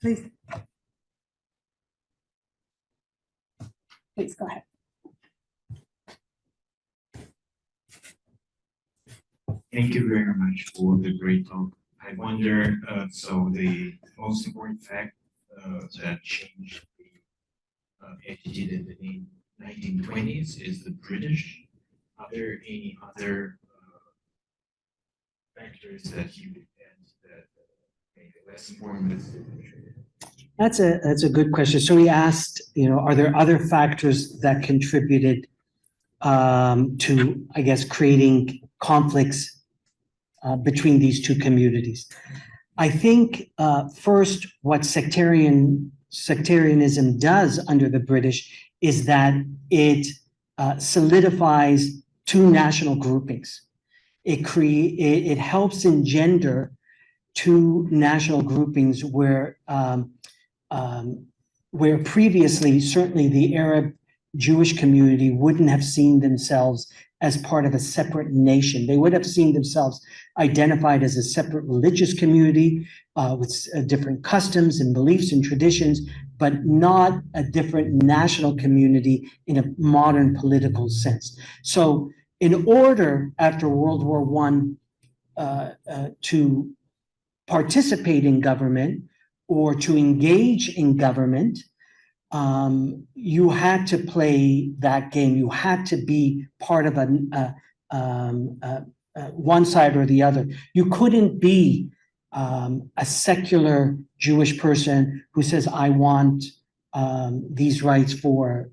please. Please go ahead. Thank you very much for the great talk. I wonder, so the most important fact that changed the attitude in the 1920s is the British. Are there any other factors that you would add that make it less important? That's a good question. So we asked, are there other factors that contributed to, I guess, creating conflicts between these two communities? I think first, what sectarianism does under the British is that it solidifies two national groupings. It helps engender two national groupings where previously certainly the Arab Jewish community wouldn't have seen themselves as part of a separate nation. They would have seen themselves identified as a separate religious community with different customs and beliefs and traditions, but not a different national community in a modern political sense. So in order, after World War I, to participate in government or to engage in government, you had to play that game. You had to be part of one side or the other. You couldn't be a secular Jewish person who says, I want these rights for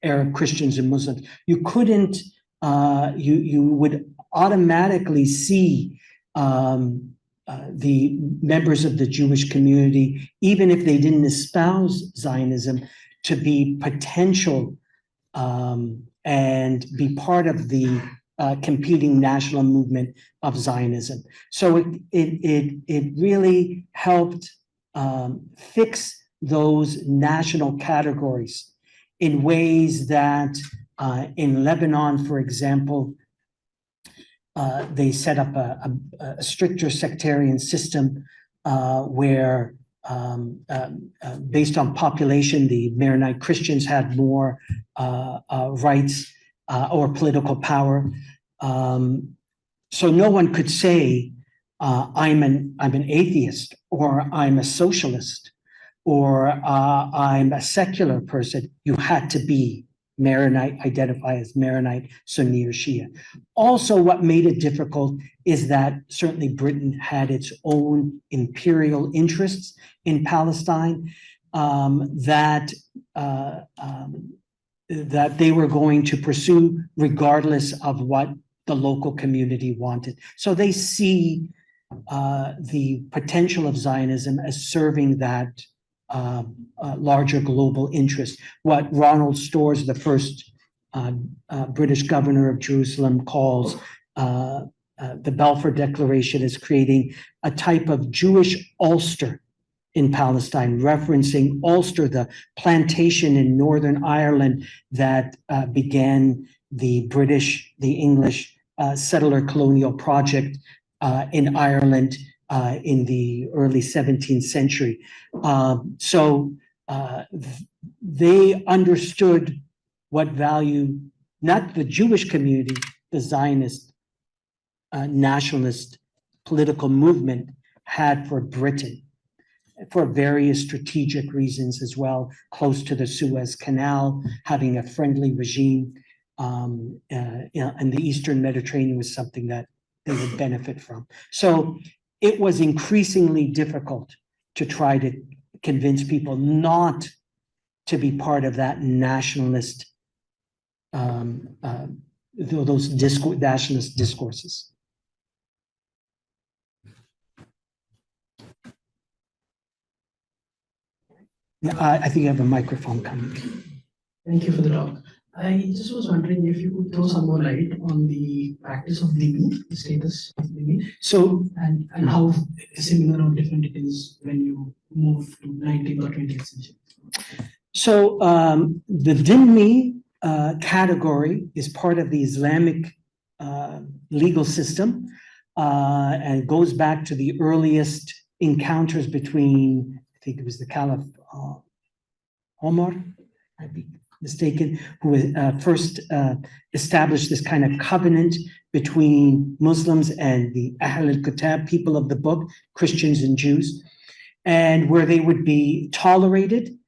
Arab Christians and Muslims. You couldn't, you would automatically see the members of the Jewish community, even if they didn't espouse Zionism, to be potential and be part of the competing national movement of Zionism. So it really helped fix those national categories in ways that in Lebanon, for example, they set up a stricter sectarian system where based on population, the Maronite Christians had more rights or political power. So no one could say, I'm an atheist, or I'm a socialist, or I'm a secular person. You had to be Maronite, identify as Maronite, Sunni, or Shia. Also, what made it difficult is that certainly Britain had its own imperial interests in Palestine that they were going to pursue regardless of what the local community wanted. So they see the potential of Zionism as serving that larger global interest. What Ronald Storrs, the first British governor of Jerusalem, calls the Balfour Declaration, is creating a type of Jewish Ulster in Palestine, referencing Ulster, the plantation in Northern Ireland that began the English settler colonial project in Ireland in the early 17th century. So they understood what value, not the Jewish community, the Zionist nationalist political movement had for Britain, for various strategic reasons as well, close to the Suez Canal, having a friendly regime, and the Eastern Mediterranean was something that they would benefit from. So it was increasingly difficult to try to convince people not to be part of that nationalist, those nationalist discourses. I think you have a microphone coming. Thank you for the talk. I just was wondering if you could throw some more light on the practice of dhimmi, the status of dhimmi, So, and how similar or different it is when you move to 19th or 20th century. so the dhimmi category is part of the Islamic legal system and goes back to the earliest encounters between, I think it was the Caliph Omar, I'd be mistaken, who first established this kind of covenant between Muslims and the Ahl al-Kitab, people of the book, Christians and Jews, and where they would be tolerated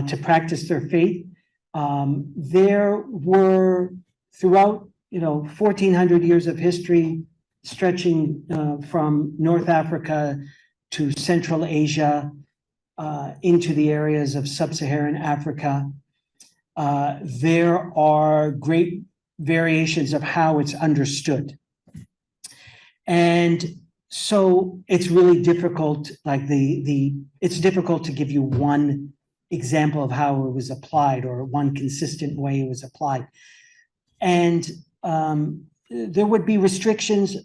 to practice their faith. There were, throughout 1,400 years of history, stretching from North Africa to Central Asia, into the areas of sub-Saharan Africa, there are great variations of how it's understood. And so it's really difficult, it's difficult to give you one example of how it was applied or one consistent way it was applied. And there would be restrictions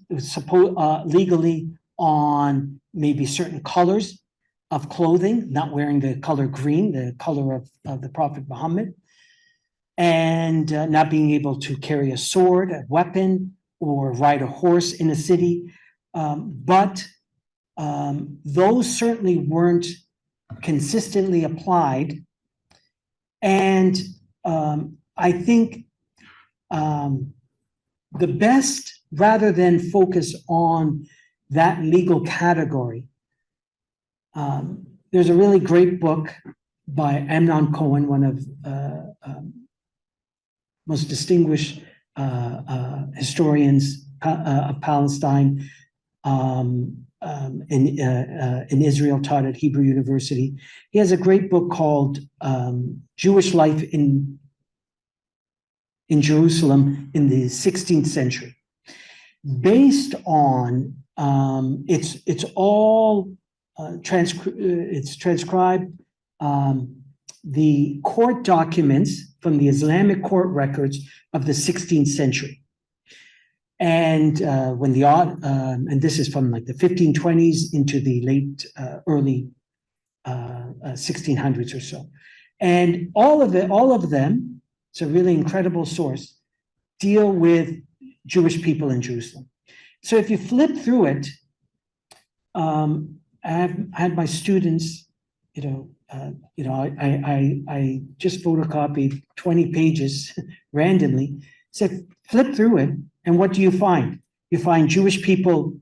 legally on maybe certain colors of clothing, not wearing the color green, the color of the Prophet Muhammad, and not being able to carry a sword, a weapon, or ride a horse in a city. But those certainly weren't consistently applied. And I think the best, rather than focus on that legal category, there's a really great book by Amnon Cohen, one of most distinguished historians of Palestine in Israel, taught at Hebrew University. He has a great book called Jewish Life in Jerusalem in the 16th century. based on it's all it's transcribed the court documents from the Islamic court records of the 16th century. And when the and this is from like the 1520s into the late early 1600s or so. And all of them, it's a really incredible source, deal with Jewish people in Jerusalem. So if you flip through it, I had my students, I just photocopied 20 pages randomly, said, flip through it, and what do you find? You find Jewish people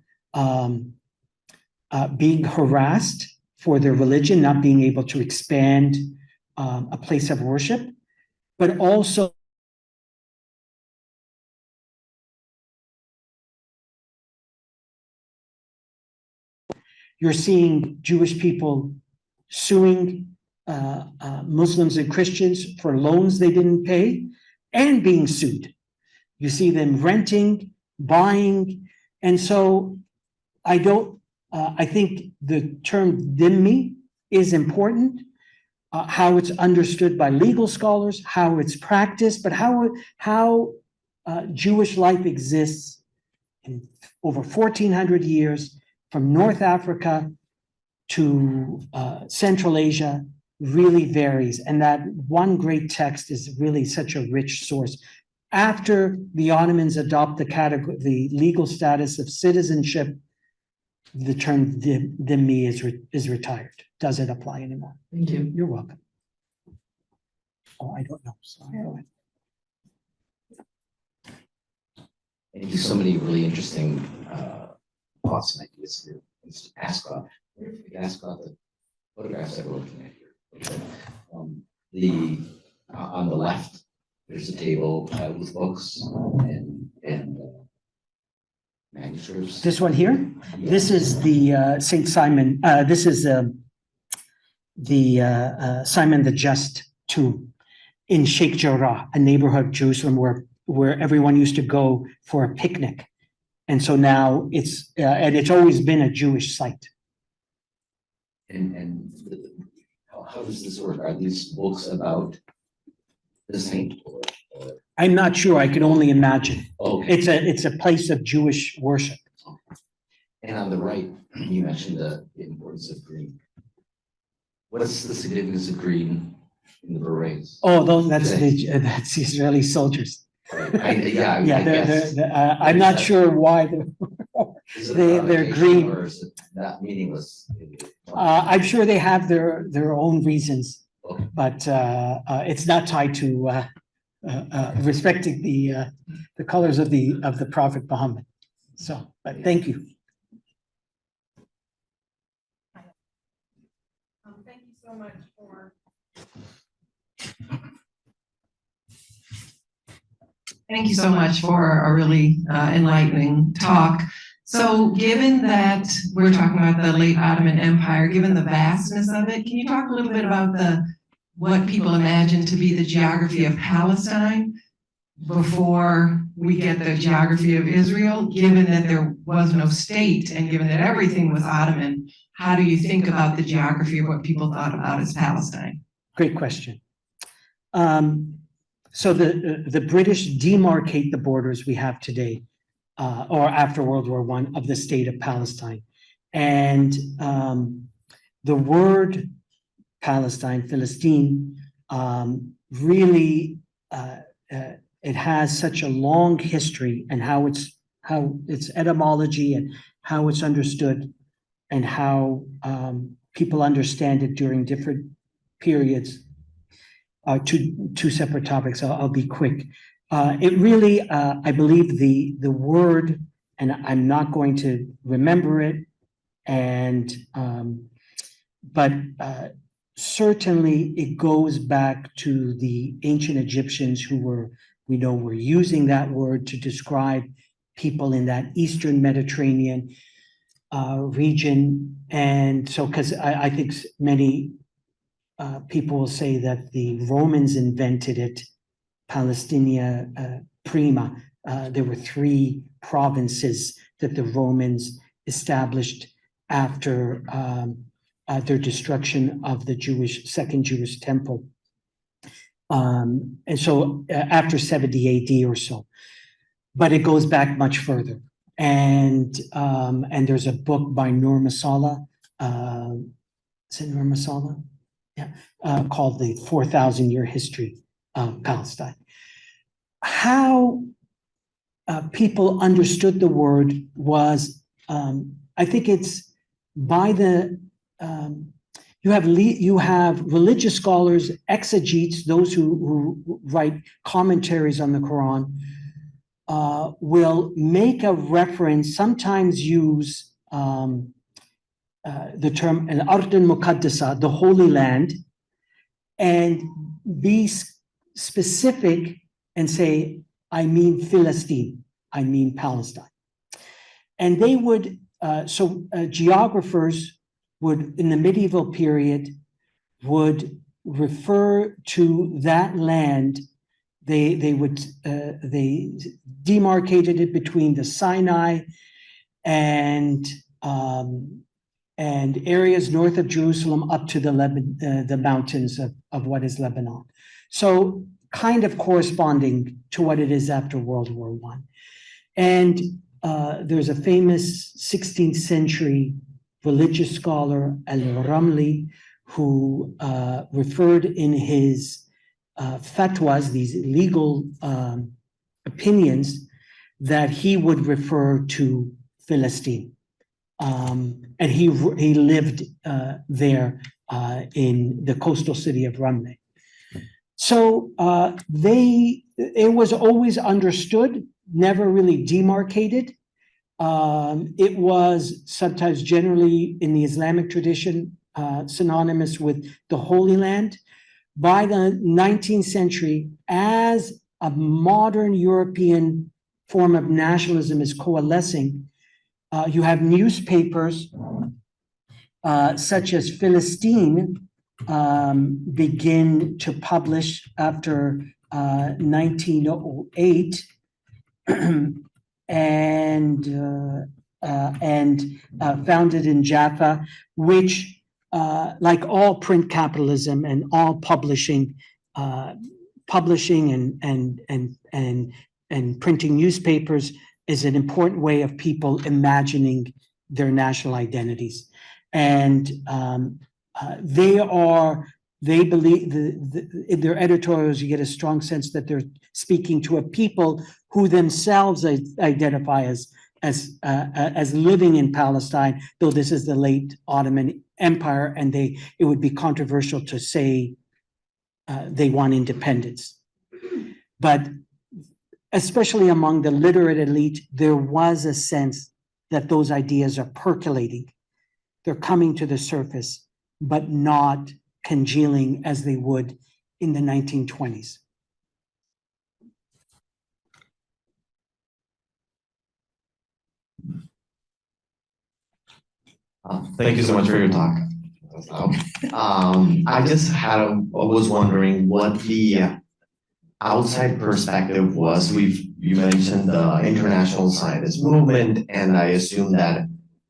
being harassed for their religion, not being able to expand a place of worship, but also you're seeing Jewish people suing Muslims and Christians for loans they didn't pay and being sued. You see them renting, buying, and so I think the term dhimmi is important, how it's understood by legal scholars, how it's practiced, but how Jewish life exists in over 1,400 years from North Africa to Central Asia really varies. And that one great text is really such a rich source. After the Ottomans adopt the legal status of citizenship, the term dhimmi is retired. Doesn't apply anymore. Thank you. You're welcome. Oh, I don't know. Sorry. Go ahead. And you so many really interesting thoughts and ideas here. Mr. Ascot, if we could ask about the photographs that we're looking at here. On the left, there's a table with books and manuscripts. This one here. This is the Saint Simon. This is the Simon the Just tomb in Sheikh Jarrah, a neighborhood of Jerusalem where everyone used to go for a picnic. And so now it's always been a Jewish site. And how does this work? Are these books about the saint? Or I'm not sure. I can only imagine. okay. It's a place of Jewish worship. And on the right, you mentioned the importance of green. What is the significance of green in the berets? Oh, that's the Israeli soldiers. I'm not sure why they're green. Or is it not meaningless? I'm sure they have their own reasons, Okay. but it's not tied to respecting the colors of the Prophet Muhammad. So, but thank you. Thank you so much for. Thank you so much for a really enlightening talk. So given that we're talking about the late Ottoman Empire, given the vastness of it, can you talk a little bit about what people imagine to be the geography of Palestine before we get the geography of Israel? Given that there was no state and given that everything was Ottoman, how do you think about the geography of what people thought about as Palestine? Great question. So the British demarcate the borders we have today, or after World War I, of the state of Palestine. And the word Palestine, Philistine, really, it has such a long history and how its etymology and how it's understood and how people understand it during different periods. Two separate topics. I'll be quick. It really, I believe the word, and I'm not going to remember it, and but certainly it goes back to the ancient Egyptians who were using that word to describe people in that Eastern Mediterranean region, and so because I think many people will say that the Romans invented it, Palestinia prima, there were 3 provinces that the Romans established after their destruction of the second Jewish temple. And so after 70 AD or so, but it goes back much further. And there's a book by Nur Masala, is it Nur Masala? Yeah, called The 4,000-Year History of Palestine. How people understood the word was, I think it's by the, you have religious scholars, exegetes, those who write commentaries on the Quran, will make a reference, sometimes use the term al-Ard al-Muqaddasa, the Holy Land, and be specific and say, I mean Philistine, I mean Palestine. And they would, geographers would, in the medieval period, would refer to that land. They demarcated it between the Sinai and areas north of Jerusalem up to the mountains of what is Lebanon. So kind of corresponding to what it is after World War I. And there's a famous 16th century religious scholar, Al-Ramli, who referred in his fatwas, these legal opinions, that he would refer to Philistine. And he lived there in the coastal city of Ramle. So it was always understood, never really demarcated. It was sometimes generally in the Islamic tradition synonymous with the Holy Land. By the 19th century, as a modern European form of nationalism is coalescing, you have newspapers such as Philistine begin to publish after 1908 and founded in Jaffa, which, like all print capitalism and all publishing and printing newspapers, is an important way of people imagining their national identities. And they believe, in their editorials, you get a strong sense that they're speaking to a people who themselves identify as living in Palestine, though this is the late Ottoman Empire, and it would be controversial to say they want independence. But especially among the literate elite, there was a sense that those ideas are percolating. They're coming to the surface, but not congealing as they would in the 1920s. Thank you so much for your talk. I just was wondering what the outside perspective was. You mentioned the international Zionist movement, and I assume that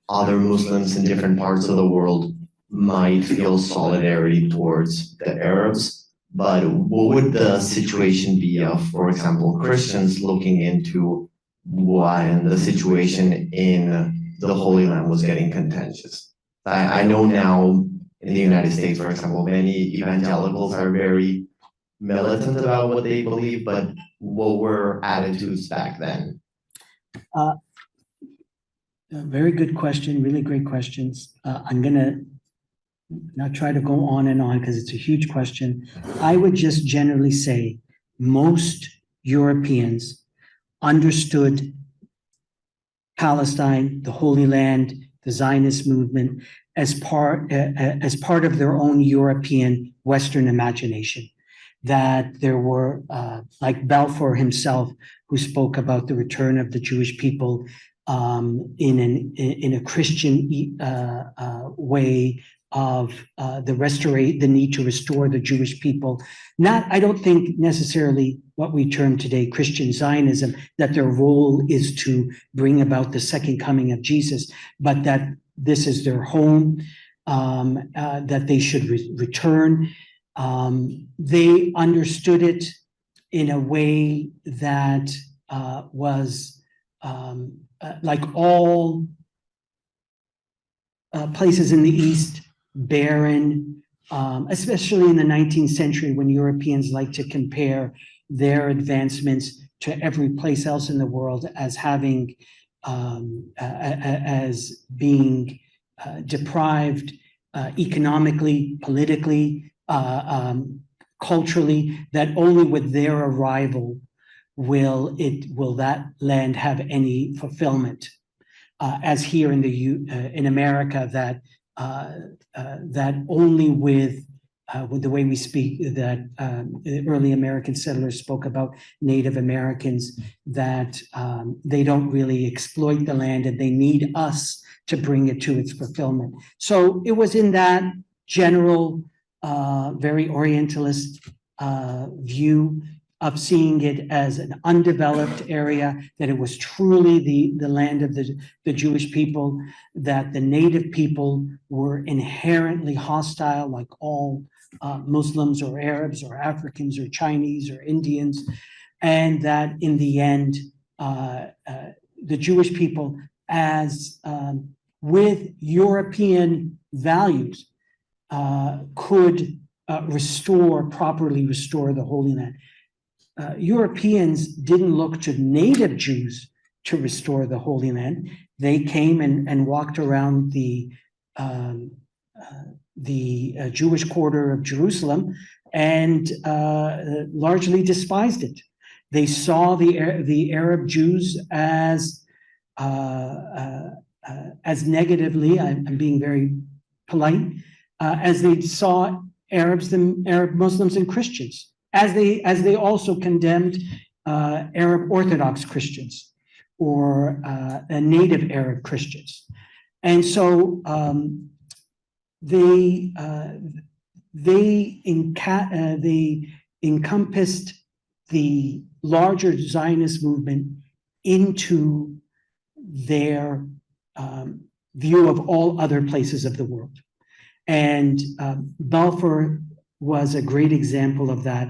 other Muslims in different parts of the world might feel solidarity towards the Arabs. But what would the situation be of, for example, Christians looking into when the situation in the Holy Land was getting contentious? I know now in the United States, for example, many evangelicals are very militant about what they believe, but what were attitudes back then? Very good question, really great questions. I'm gonna not try to go on and on because it's a huge question. I would just generally say most Europeans understood Palestine, the Holy Land, the Zionist movement as part of their own European Western imagination. That there were, like Balfour himself, who spoke about the return of the Jewish people in a Christian way of the need to restore the Jewish people. I don't think necessarily what we term today Christian Zionism, that their role is to bring about the second coming of Jesus, but that this is their home, that they should return. They understood it in a way that was like all places in the East, barren, especially in the 19th century when Europeans like to compare their advancements to every place else in the world as having, as being deprived economically, politically, culturally, that only with their arrival will that land have any fulfillment. As here in in America, that only with the way we speak, that early American settlers spoke about Native Americans, that they don't really exploit the land and they need us to bring it to its fulfillment. So it was in that general, very Orientalist view of seeing it as an undeveloped area, that it was truly the land of the Jewish people, that the native people were inherently hostile, like all Muslims or Arabs or Africans or Chinese or Indians, and that in the end, the Jewish people, as with European values, could properly restore the Holy Land. Europeans didn't look to native Jews to restore the Holy Land. They came and walked around the Jewish quarter of Jerusalem and largely despised it. They saw the Arab Jews as negatively, I'm being very polite, as they saw Arab Muslims and Christians, as they also condemned Arab Orthodox Christians or native Arab Christians. And so they encompassed the larger Zionist movement into their view of all other places of the world. And Balfour was a great example of that.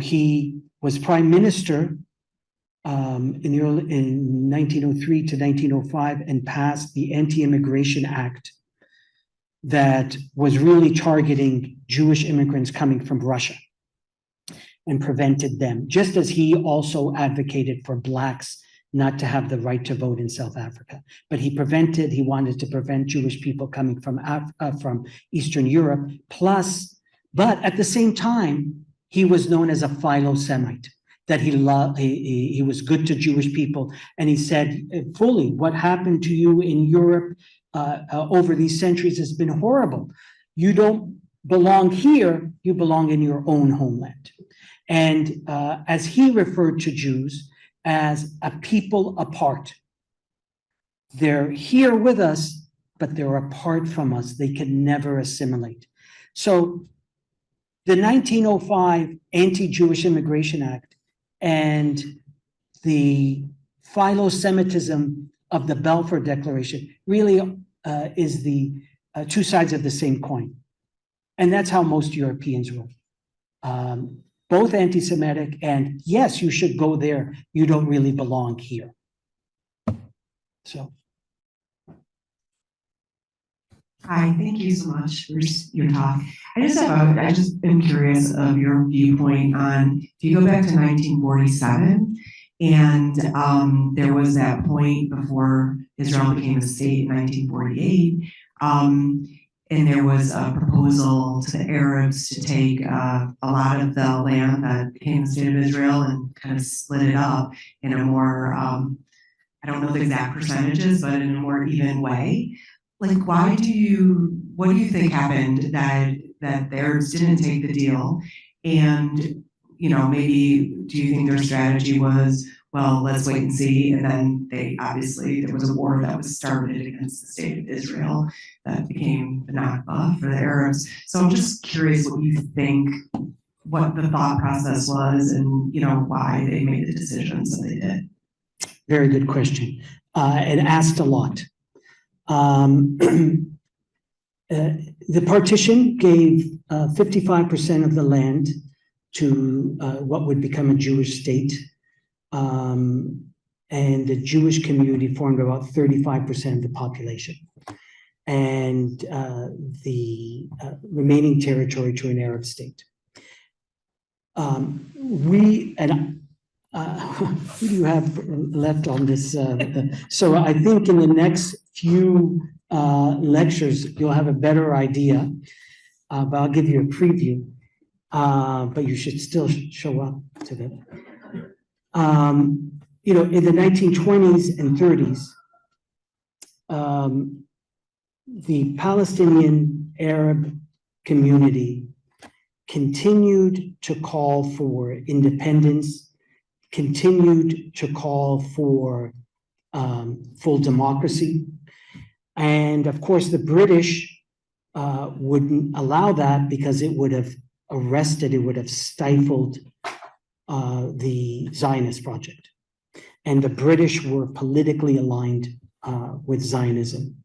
He was prime minister in 1903 to 1905 and passed the Anti-Immigration Act that was really targeting Jewish immigrants coming from Russia and prevented them, just as he also advocated for Blacks not to have the right to vote in South Africa. But he wanted to prevent Jewish people coming from Eastern Europe, but at the same time, he was known as a philo-Semite, that he was good to Jewish people. And he said fully, what happened to you in Europe over these centuries has been horrible. You don't belong here, you belong in your own homeland. And as he referred to Jews as a people apart, they're here with us, but they're apart from us. They can never assimilate. So the 1905 Anti-Jewish Immigration Act and the philo-Semitism of the Balfour Declaration really is the two sides of the same coin. And that's how most Europeans were. Both anti-Semitic and yes, you should go there. You don't really belong here. So. Hi, thank you so much for your talk. I just am curious of your viewpoint on, if you go back to 1947, and there was that point before Israel became a state in 1948, and there was a proposal to the Arabs to take a lot of the land that became the state of Israel and kind of split it up in a more, I don't know the exact percentages, but in a more even way. Like, what do you think happened that the Arabs didn't take the deal? And, maybe do you think their strategy was, well, let's wait and see. And then there was a war that was started against the state of Israel that became the Nakba for the Arabs. So I'm just curious what you think what the thought process was and, why they made the decisions that they did. Very good question, and asked a lot. The partition gave 55% of the land to what would become a Jewish state. And the Jewish community formed about 35% of the population. And the remaining territory to an Arab state. Who do you have left on this? So I think in the next few lectures, you'll have a better idea, but I'll give you a preview. But you should still show up to them. In the 1920s and 30s, the Palestinian Arab community continued to call for independence, continued to call for full democracy. And of course, the British wouldn't allow that because it would have arrested, it would have stifled the Zionist project. And the British were politically aligned with Zionism.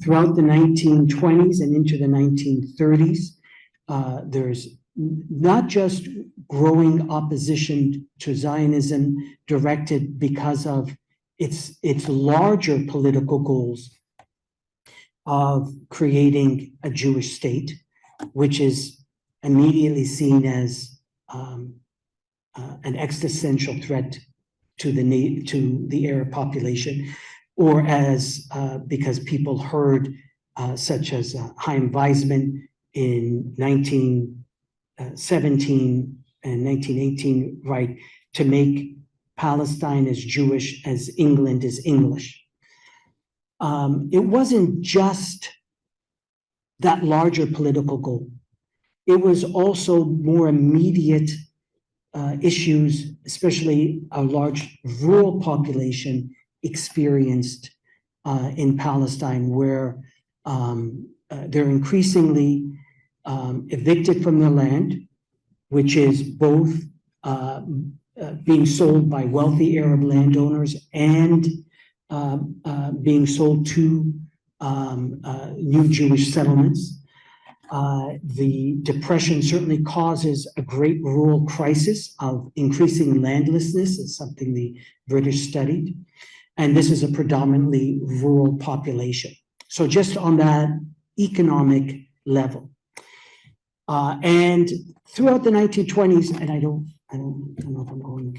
Throughout the 1920s and into the 1930s, there's not just growing opposition to Zionism directed because of its larger political goals of creating a Jewish state, which is immediately seen as an existential threat to the Arab population, or as because people heard such as Chaim Weizmann in 1917 and 1918 write to make Palestine as Jewish as England is English. It wasn't just that larger political goal. It was also more immediate issues, especially a large rural population experienced in Palestine, where they're increasingly evicted from their land, which is both being sold by wealthy Arab landowners and being sold to new Jewish settlements. The depression certainly causes a great rural crisis of increasing landlessness. It's something the British studied. And this is a predominantly rural population. So just on that economic level. And throughout the 1920s, and I don't know if I'm going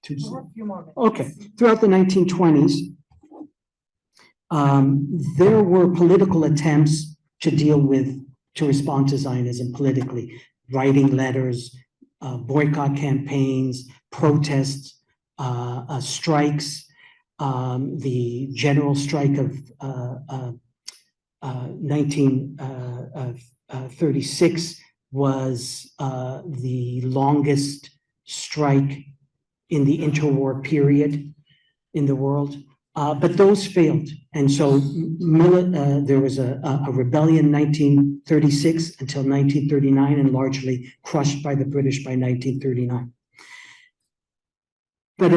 too soon. Okay, throughout the 1920s, there were political attempts to respond to Zionism politically, writing letters, boycott campaigns, protests, strikes. The general strike of 1936 was the longest strike in the interwar period in the world. But those failed. And so there was a rebellion in 1936 until 1939 and largely crushed by the British by 1939. But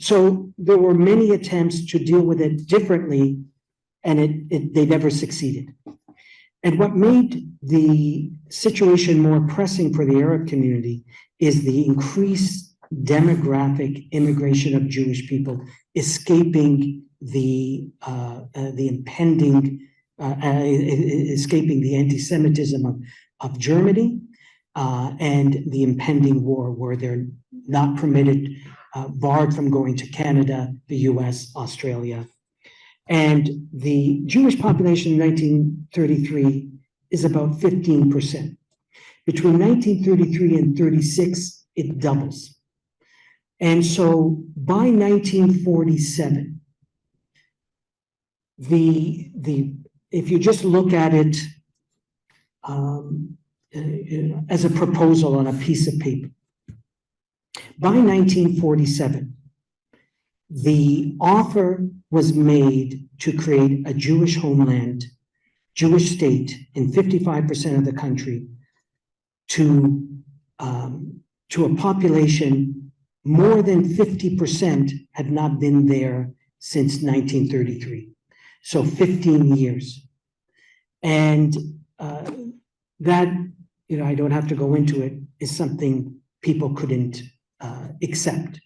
so there were many attempts to deal with it differently, and they never succeeded. And what made the situation more pressing for the Arab community is the increased demographic immigration of Jewish people escaping the anti-Semitism of Germany and the impending war, where they're not permitted, barred from going to Canada, the US, Australia. And the Jewish population in 1933 is about 15%. Between 1933 and 36, it doubles. And so by 1947, if you just look at it as a proposal on a piece of paper, by 1947, the offer was made to create a Jewish homeland, Jewish state in 55% of the country, to to a population more than 50% had not been there since 1933. So 15 years. And that, I don't have to go into it, is something people couldn't accept.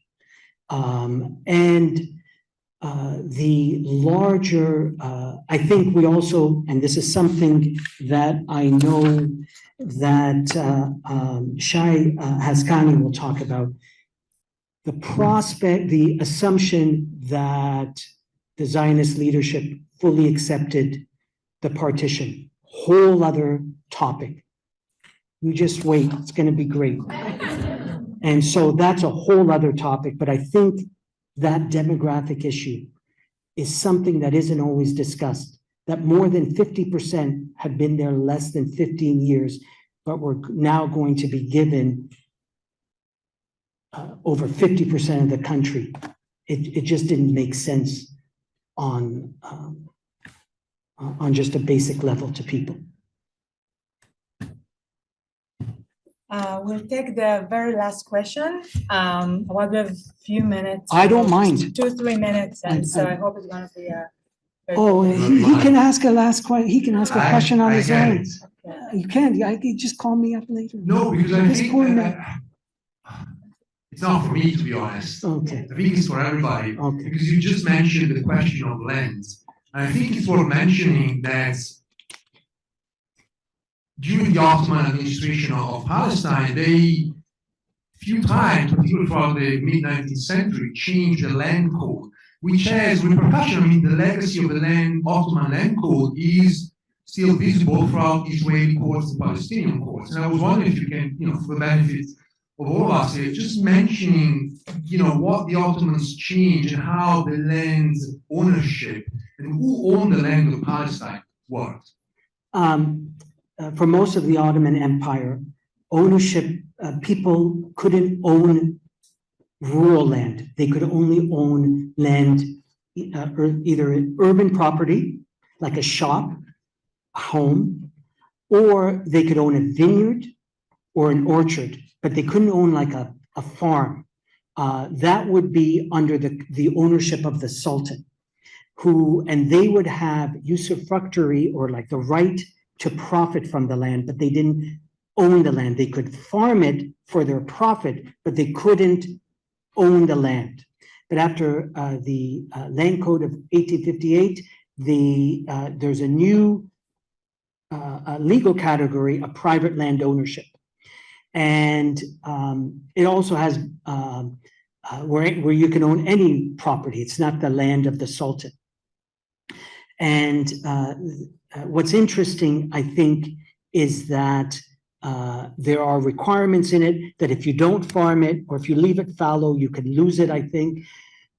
The larger, I think we also, and this is something that I know that Shai Haskani will talk about, the prospect, the assumption that the Zionist leadership fully accepted the partition, whole other topic. You just wait, it's going to be great. And so that's a whole other topic, but I think that demographic issue is something that isn't always discussed, that more than 50% have been there less than 15 years, but we're now going to be given over 50% of the country. It just didn't make sense on just a basic level to people. We'll take the very last question. What we have a few minutes. I don't mind. 2-3 minutes, and so I hope it's going to be a. Oh, he can ask a last question. He can ask a question on his own. You can't. You just call me up later. No, because I This think poor man. it's not for me, to be honest. Okay. I think it's for everybody. Okay. Because you just mentioned the question of land. And I think it's worth mentioning that during the Ottoman administration of Palestine, they, few times, particularly throughout the mid-19th century, changed the land code, which has repercussion. I mean, the legacy of the Ottoman land code is still visible throughout Israeli courts and Palestinian courts. And I was wondering if you can, for the benefit of all of us here, just mentioning, what the Ottomans changed and how the land ownership and who owned the land of Palestine worked. For most of the Ottoman Empire, ownership, people couldn't own rural land. They could only own land, either urban property, like a shop, a home, or they could own a vineyard or an orchard, but they couldn't own like a farm. That would be under the ownership of the Sultan, and they would have usufructuary, or like the right to profit from the land, but they didn't own the land. They could farm it for their profit, but they couldn't own the land. But after the Land Code of 1858, there's a new legal category of private land ownership. And it also has where you can own any property. It's not the land of the Sultan. And what's interesting, I think, is that there are requirements in it that if you don't farm it or if you leave it fallow, you could lose it, I think.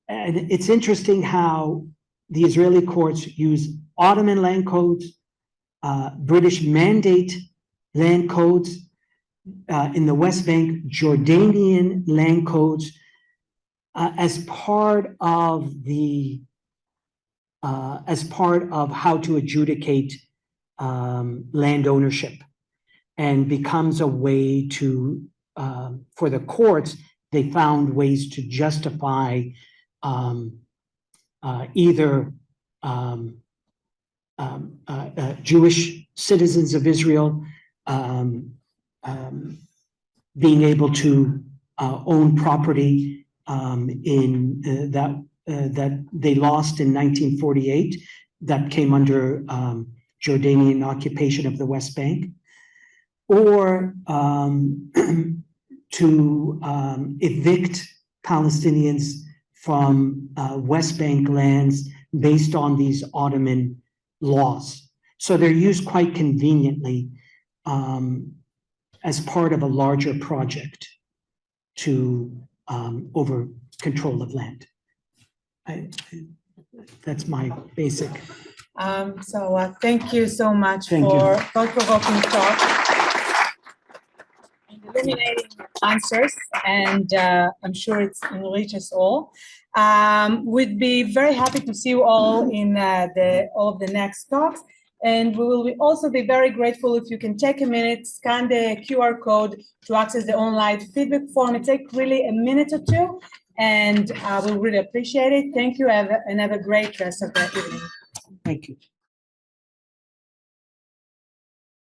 And it's interesting how the Israeli courts use Ottoman land codes, British mandate land codes, in the West Bank, Jordanian land codes, as part of how to adjudicate land ownership, and becomes a way to, for the courts, they found ways to justify either Jewish citizens of Israel being able to own property that they lost in 1948, that came under Jordanian occupation of the West Bank, or to evict Palestinians from West Bank lands based on these Ottoman laws. So they're used quite conveniently as part of a larger project to over control of land. That's my basic. Thank you so much Thank for thought-provoking talk and illuminating answers, and I'm sure it's enriched us all. We'd be very happy to see you all in all of the next talks. And we will also be very grateful if you can take a minute, scan the QR code to access the online feedback form. It takes really a minute or two, and we'll really appreciate it. Thank you, and have a great rest of the evening. Thank you.